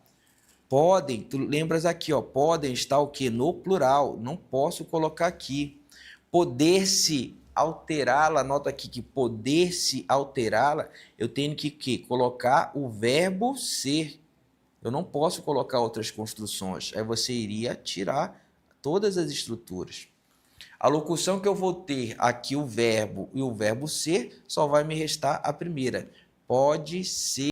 Podem, tu lembras aqui, ó, podem estar o quê? No plural. Não posso colocar aqui. Poder-se alterá-la, anota aqui que poder-se alterá-la, eu tenho que colocar o verbo ser. Eu não posso colocar outras construções. Aí você iria tirar todas as estruturas. A locução que eu vou ter aqui, o verbo e o verbo ser, só vai me restar a primeira. Pode ser.